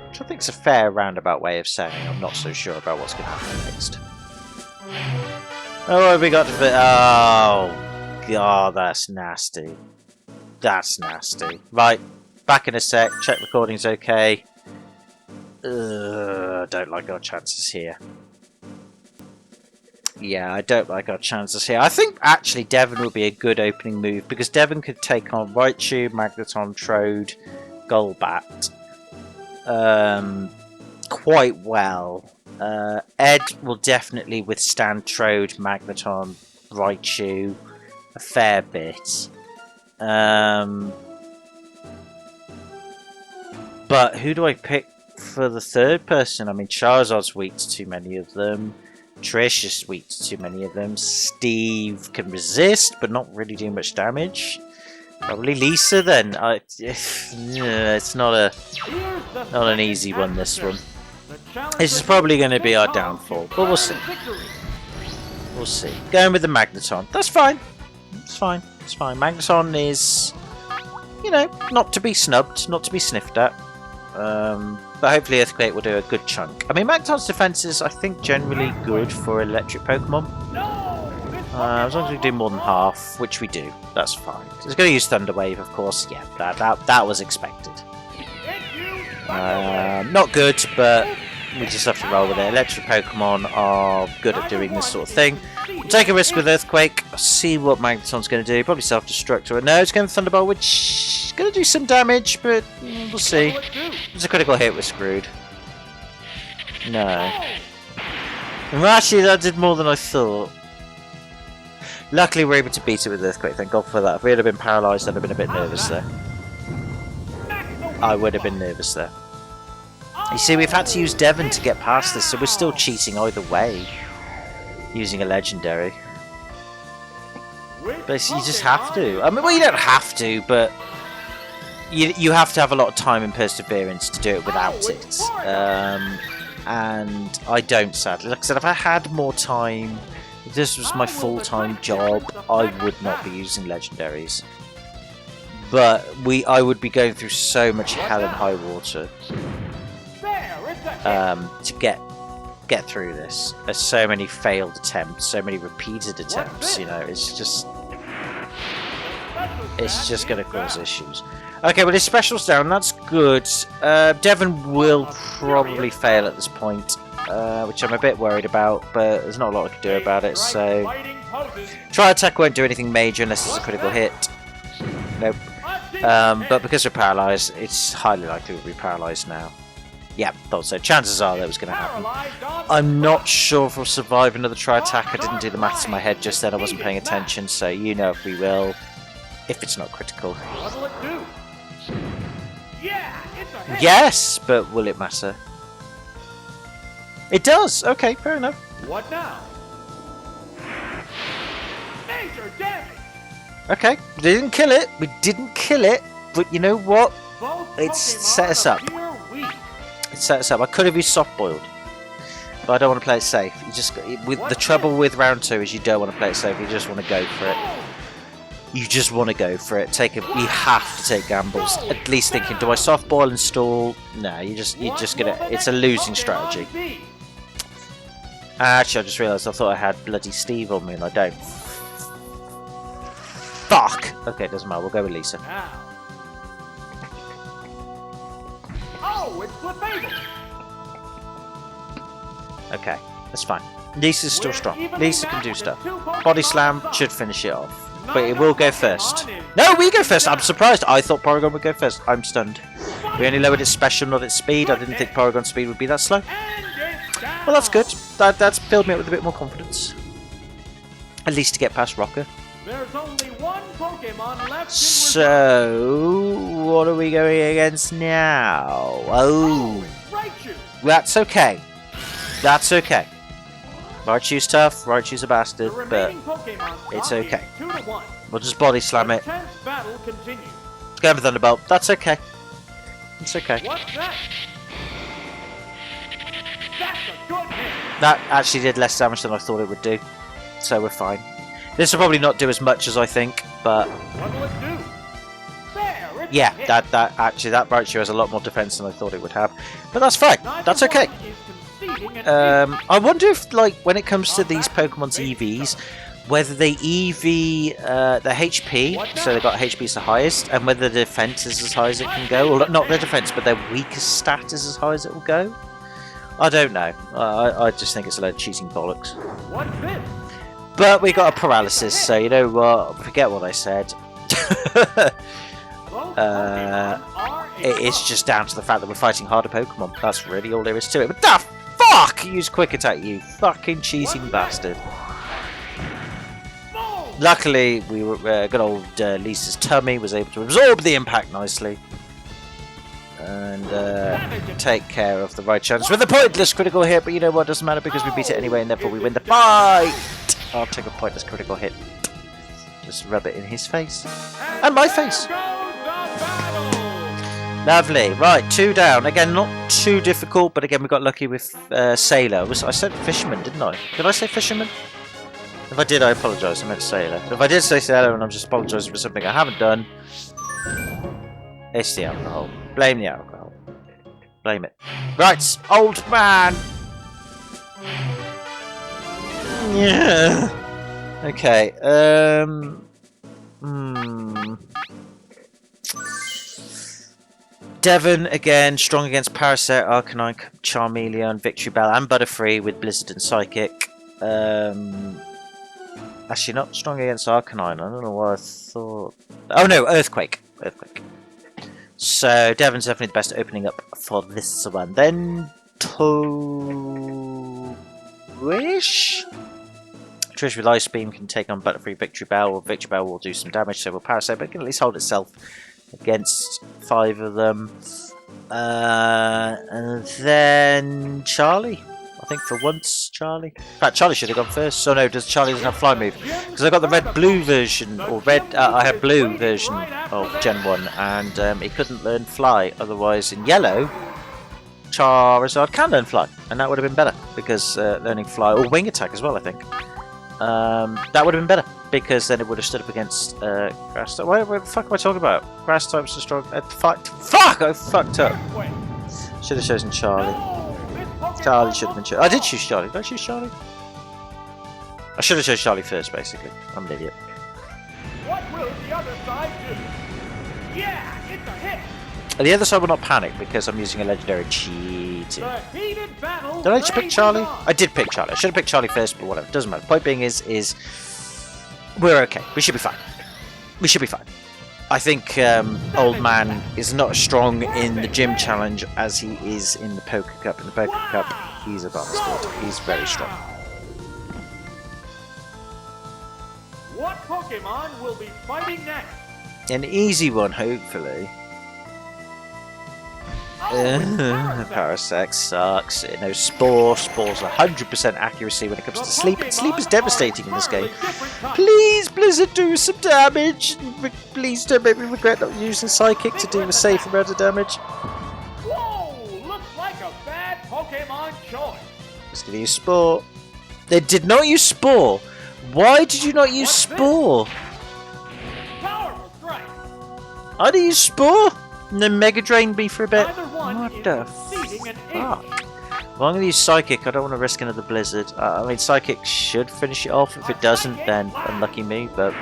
Which I think is a fair roundabout way of saying I'm not so sure about what's going to happen next. Oh, what have we got to fit? Oh, God, that's nasty. That's nasty. Right, back in a sec, check recording's okay. Don't like our chances here. Yeah, I don't like our chances here. I think actually Devon would be a good opening move, because Devon could take on Raichu, Magneton, Trode, Golbat quite well. Ed will definitely withstand Trode, Magneton, Raichu a fair bit. But who do I pick for the third person? I mean, Charizard's weak to too many of them. Trish is weak to too many of them. Steve can resist, but not really do much damage. Probably Lisa then. It's not an easy one, this one. This is probably going to be our downfall, but we'll see. We'll see. Going with the Magneton. That's fine. It's fine. It's fine. Magneton is, you know, not to be snubbed, not to be sniffed at. But hopefully Earthquake will do a good chunk. I mean, Magneton's defense is, I think, generally good for electric Pokemon. As long as we do more than half, which we do, that's fine. It's going to use Thunder Wave, of course. Yeah, that was expected. Not good, but we just have to roll with it. Electric Pokemon are good at doing this sort of thing. We'll take a risk with Earthquake. See what Magneton's going to do. Probably self-destruct. Or no, it's going to Thunderbolt, which is going to do some damage, but we'll see. If it's a critical hit, we're screwed. No. Well, actually, that did more than I thought. Luckily, we're able to beat it with Earthquake. Thank God for that. If we had been paralysed, I'd have been a bit nervous there. I would have been nervous there. You see, we've had to use Devon to get past this, so we're still cheating either way. Using a legendary. But you just have to. I mean, well, you don't have to, but you have to have a lot of time and perseverance to do it without it. And I don't, sadly. Like I said, if I had more time, if this was my full-time job, I would not be using legendaries. But I would be going through so much hell and high water to get through this. There's so many failed attempts, so many repeated attempts. You know, it's just going to cause issues. Okay, well his special's down. That's good. Devon will probably fail at this point, which I'm a bit worried about. But there's not a lot I can do about it. So Tri Attack won't do anything major unless it's a critical hit. Nope. But because we're paralysed, it's highly likely we'll be paralysed now. Yeah, thought so. Chances are that was going to happen. I'm not sure if we'll survive another Tri-Attack. I didn't do the maths in my head just then. I wasn't paying attention, so you know if we will. If it's not critical. What'll it do? Yeah, it's a hit. Yes, but will it matter? It does. Okay, fair enough. What now? Major damage. Okay, we didn't kill it. We didn't kill it. But you know what? It's set us up. It set us up. I could have used soft boiled, but I don't want to play it safe. You just the trouble with round 2 is you don't want to play it safe. You just want to go for it. You just want to go for it. You have to take gambles. At least thinking, do I soft boil and stall? No, you're just gonna. It's a losing strategy. Actually, I just realised I thought I had bloody Steve on me, and I don't. Fuck. Okay, it doesn't matter. We'll go with Lisa. Oh, it's Flipable. Okay, that's fine. Lisa's still strong. Lisa can do stuff. Body Slam should finish it off. But it will go first. No, we go first! I'm surprised. I thought Porygon would go first. I'm stunned. We only lowered its special, not its speed. I didn't think Porygon's speed would be that slow. Well, that's good. That's filled me up with a bit more confidence. At least to get past Rocker. There's only one Pokemon left. So, what are we going against now? Oh, that's okay. That's okay. Raichu's tough. Raichu's a bastard, but it's okay. We'll just body slam it. Let's go for Thunderbolt. That's okay. It's okay. That actually did less damage than I thought it would do, so we're fine. This will probably not do as much as I think, but yeah, that Raichu has a lot more defense than I thought it would have. But that's fine. That's okay. I wonder if, like, when it comes to these Pokemon's EVs, whether they EV the HP, so they've got HP is the highest, and whether the defense is as high as it can go, or not their defense, but their weakest stat is as high as it will go. I don't know. I just think it's a load of cheating bollocks. But we got a paralysis, so you know what? Forget what I said. It's just down to the fact that we're fighting harder Pokemon. That's really all there is to it. But the fuck! Use Quick Attack, you fucking cheating bastard. Luckily, we were good old Lisa's tummy was able to absorb the impact nicely. And take care of the right chance with a pointless critical hit, but you know what, doesn't matter because we beat it anyway and therefore we win the fight! I'll take a pointless critical hit. Just rub it in his face. And my face! Lovely. Right, 2 down. Again, not too difficult, but again we got lucky with Sailor. I said Fisherman, didn't I? Did I say Fisherman? If I did, I apologise. I meant Sailor. If I did say Sailor and I'm just apologising for something I haven't done, it's the alcohol. Blame the alcohol. Blame it. Right, old man! Yeah. Okay. Devon again, strong against Parasect, Arcanine, Charmeleon, Victory Bell, and Butterfree with Blizzard and Psychic. Actually, not strong against Arcanine. I don't know what I thought. Oh no, Earthquake. Earthquake. So Devon's definitely the best opening up for this one. Then Wish. Trish with Ice Beam can take on Butterfree, Victory Bell, or Victory Bell will do some damage, so will Parasite, but it can at least hold itself against 5 of them. And then Charlie. I think for once, Charlie. In fact, Charlie should have gone first. So no, does Charlie doesn't have Fly Move? Because I got the red-blue version, or red. I had blue version of Gen 1, and he couldn't learn Fly. Otherwise, in yellow, Charizard can learn Fly, and that would have been better because learning Fly or Wing Attack as well. I think that would have been better because then it would have stood up against Grass type. What the fuck am I talking about? Grass types are strong. Fuck! I fucked up. Should have chosen Charlie. Charlie should have been chosen. I did choose Charlie. Did I choose Charlie? I should have chosen Charlie first, basically. I'm an idiot. What will the other side do? Yeah, it's a hit. The other side will not panic because I'm using a legendary cheating. The heated battle. Did I just pick Charlie? I did pick Charlie. I should have picked Charlie first, but whatever. Doesn't matter. Point being is we're okay. We should be fine. We should be fine. I think Old Man is not as strong in the gym challenge as he is in the Poker Cup. In the Poker Cup, he's a bastard. He's very strong. What Pokemon will be fighting next? An easy one, hopefully. Parasect sucks. No Spore. Spore's 100% accuracy when it comes to Sleep. Sleep is devastating in this game. Please, Blizzard, do some damage. Please don't make me regret not using Psychic to do a safe amount of damage. Whoa! Looks like a bad Pokemon choice. Just gonna use Spore. They did not use Spore. Why did you not use Spore? Powerful strike. I did use Spore. And then Mega Drain me for a bit. What the fuck? Well, I'm going to use Psychic. I don't want to risk another Blizzard. I mean, Psychic should finish it off. If it doesn't, then unlucky me. But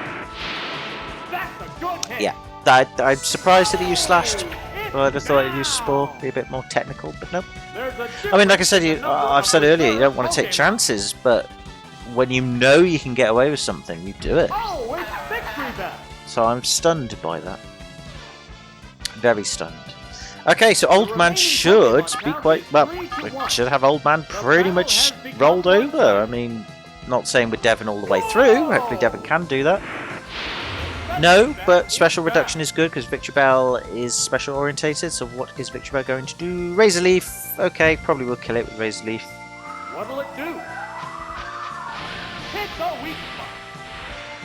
yeah, I'm surprised that he used Slashed. I'd have thought he'd use Spore, be a bit more technical, but no. I mean, like I said, I've said earlier, you don't want to take chances, but when you know you can get away with something, you do it. So I'm stunned by that. Very stunned. Okay, so Old Man should be quite... Well, we should have Old Man pretty much rolled over. I mean, not saying with Devon all the way through. Hopefully Devon can do that. No, but Special Reduction is good because Victory Bell is Special Orientated. So what is Victory Bell going to do? Razor Leaf. Okay, probably will kill it with Razor Leaf. What'll it do? Hit the weak spot.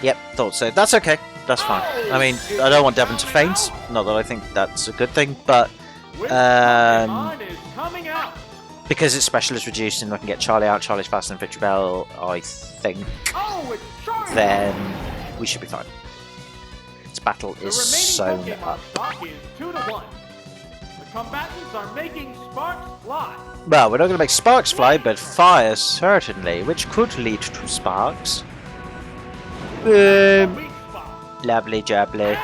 Yep, thought so. That's okay. That's fine. I mean, I don't want Devon to faint. Not that I think that's a good thing, but because its special is reduced and I can get Charlie out, Charlie's faster than Victory Bell, I think, then we should be fine. Its battle is sewn up. Combatants are making sparks fly. Well, we're not going to make sparks fly, but fire certainly, which could lead to sparks. Lovely jubbly.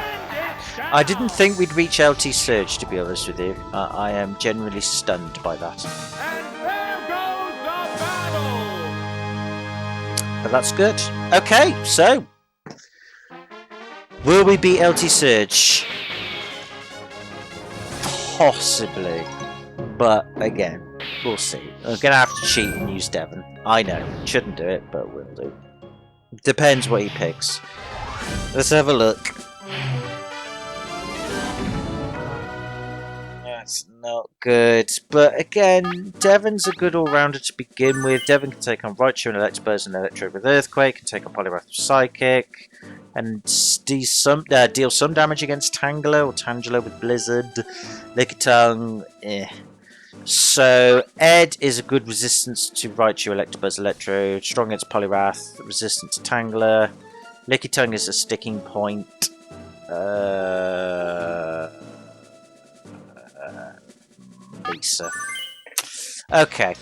I didn't think we'd reach LT Surge, to be honest with you. I am generally stunned by that. And there goes the battle. But that's good. Okay, so will we beat LT Surge? Possibly. But again, we'll see. I'm gonna have to cheat and use Devon. I know, shouldn't do it, but will do. Depends what he picks. Let's have a look. That's not good. But again, Devon's a good all-rounder to begin with. Devon can take on Raichu and Electabuzz and Electro with Earthquake, can take on Poliwrath with Psychic, and deal some damage against Tangela or Tangela with Blizzard. Lickitung, eh. So, Ed is a good resistance to Raichu, Electabuzz, Electro, strong against Poliwrath, resistant to Tangela. Lickitung is a sticking point. Lisa. Okay,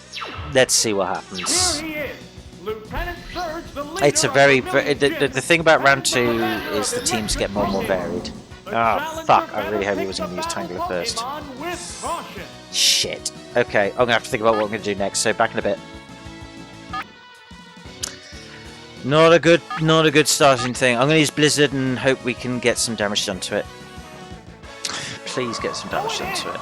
let's see what happens. Here he is, Lieutenant Surge, the leader It's a of very, the very Million the thing about round 2 Gems, is the teams get more and more varied. The Ah, challenger fuck! I better really hope he pick was the going to use battle Tangler first. Pokemon with caution. Shit. Okay, I'm gonna have to think about what I'm gonna do next. So back in a bit. Not a good starting thing. I'm gonna use Blizzard and hope we can get some damage done to it. Please get some damage done to it.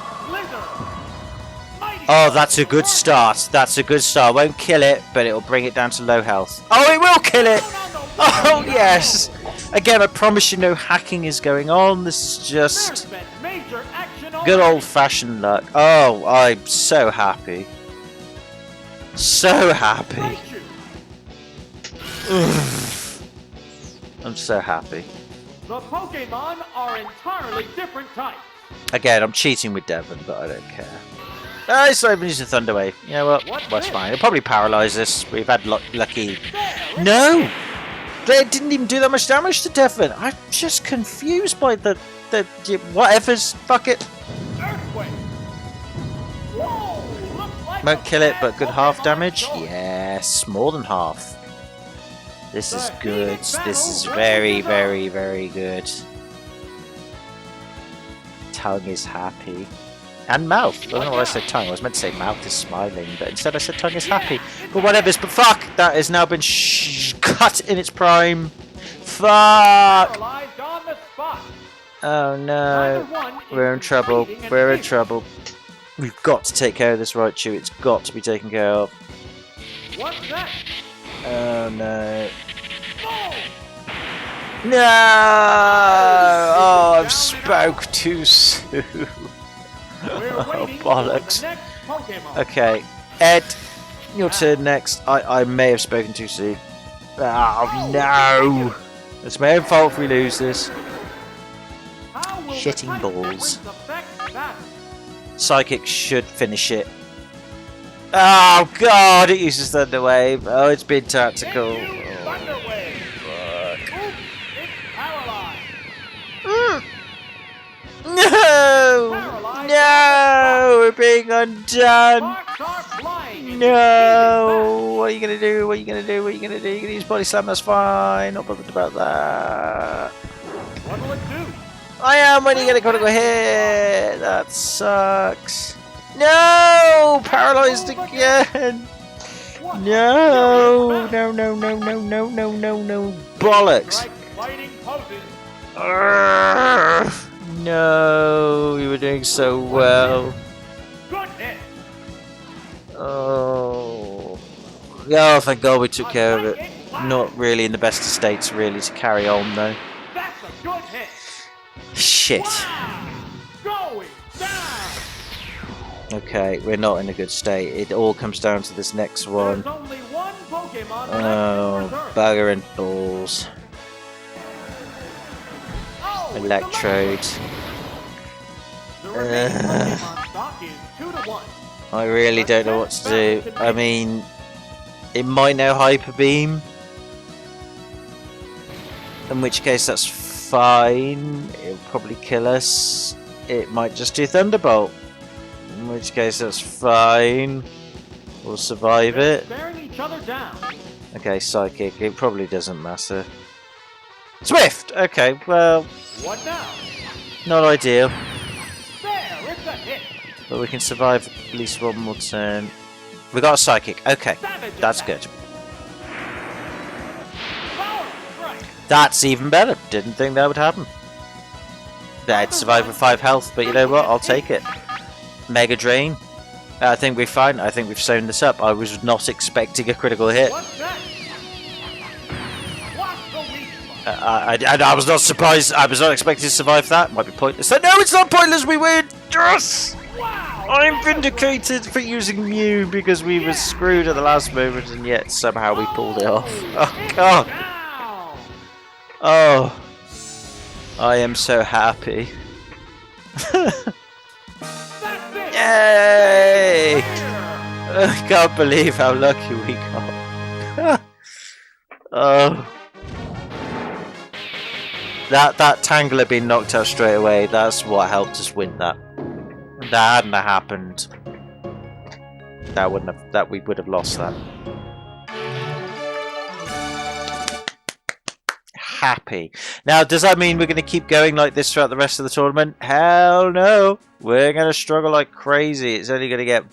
Oh, that's a good start. That's a good start. Won't kill it, but it'll bring it down to low health. Oh, it will kill it! Oh, yes! Again, I promise you no hacking is going on. This is just good old-fashioned luck. Oh, I'm so happy. So happy. I'm so happy. The Pokemon are entirely different types. Again, I'm cheating with Devon, but I don't care. Oh, it's not even using Thunder Wave. You know what? That's fine. It'll probably paralyze us. We've had lucky. No! They didn't even do that much damage to Devon. I'm just confused by the whatever's. Fuck it. Won't kill it, but good half damage? Yes, more than half. This is good. This is very, very, very good. Tongue is happy. And mouth. I don't know why I said tongue. I was meant to say mouth is smiling, but instead I said tongue is happy. But whatever's. But fuck! That has now been cut in its prime. Fuck! Oh no. We're in trouble. We're in trouble. We've got to take care of this Raichu. It's got to be taken care of. What's that? Oh no. No! Oh, I've spoke too soon. Oh, bollocks. Okay, Ed, your turn next. I may have spoken too soon. Oh no! It's my own fault if we lose this. Shitting balls. Psychic should finish it. Oh god, it uses Thunder Wave. Oh, it's been tactical. No! No! We're being undone! No! What are you gonna do? What are you gonna do? What are you gonna do? You're gonna use Body Slam, that's fine. Not bothered about that. What will it do? I am when you get a critical hit! That sucks. No! Paralyzed again! No! No, no, no, no, no, no, no, no. Bollocks! No, you were doing so well. Oh, yeah, thank God we took care of it. Not really in the best of states, really, to carry on though. Shit. Okay, we're not in a good state. It all comes down to this next one. Oh, bugger and balls. Electrode. I really don't know what to do. I mean, it might know Hyper Beam, in which case that's fine. It'll probably kill us. It might just do Thunderbolt, in which case that's fine. We'll survive it. Okay, Psychic. It probably doesn't matter. Swift! Okay, well, what now? Not ideal. There, it's a hit. But we can survive at least one more turn. We got a Psychic. Okay, that's good. That's even better. Didn't think that would happen. I'd survive with 5 health, but you know what? I'll take it. Mega Drain. I think we're fine. I think we've sewn this up. I was not expecting a critical hit. I was not surprised. I was not expecting to survive that. Might be pointless. No, it's not pointless. We win. Yes! I'm vindicated for using Mew because we were screwed at the last moment, and yet somehow we pulled it off. Oh god. Oh, I am so happy. Yay! I can't believe how lucky we got. Oh. That Tangler being knocked out straight away, that's what helped us win that. If that hadn't happened, we would have lost that. happy. Now, does that mean we're going to keep going like this throughout the rest of the tournament? Hell no. We're going to struggle like crazy. It's only going to get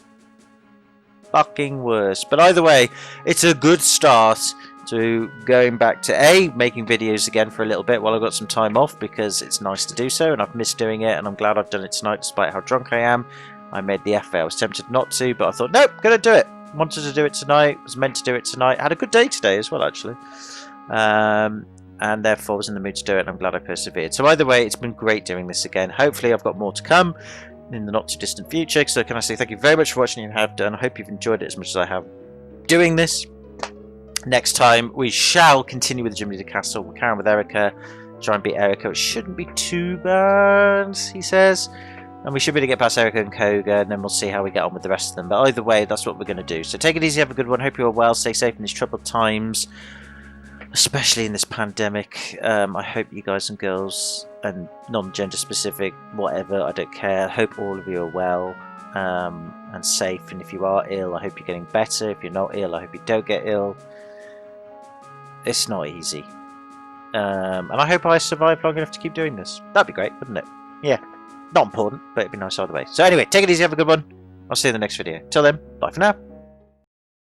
fucking worse. But either way, it's a good start to going back to making videos again for a little bit while I've got some time off, because it's nice to do so and I've missed doing it, and I'm glad I've done it tonight despite how drunk I am. I made the effort. I was tempted not to, but I thought, nope, gonna do it. Wanted to do it tonight, was meant to do it tonight. Had a good day today as well, actually. And therefore was in the mood to do it, and I'm glad I persevered. So either way, it's been great doing this again. Hopefully I've got more to come in the not too distant future. So can I say thank you very much for watching, and have done. I hope you've enjoyed it as much as I have doing this. Next time we shall continue with the Gym Leader Castle. We'll carry on with Erica, try and beat Erica. It shouldn't be too bad, he says. And we should be able to get past Erica and Koga, and then we'll see how we get on with the rest of them. But either way, that's what we're going to do. So take it easy, have a good one. Hope you're well. Stay safe in these troubled times, especially in this pandemic. I hope you guys and girls, and non-gender specific, whatever, I don't care. I hope all of you are well and safe. And if you are ill, I hope you're getting better. If you're not ill, I hope you don't get ill. It's not easy. And I hope I survive long enough to keep doing this. That'd be great, wouldn't it? Yeah. Not important, but it'd be nice either way. So anyway, take it easy, have a good one. I'll see you in the next video. Till then, bye for now.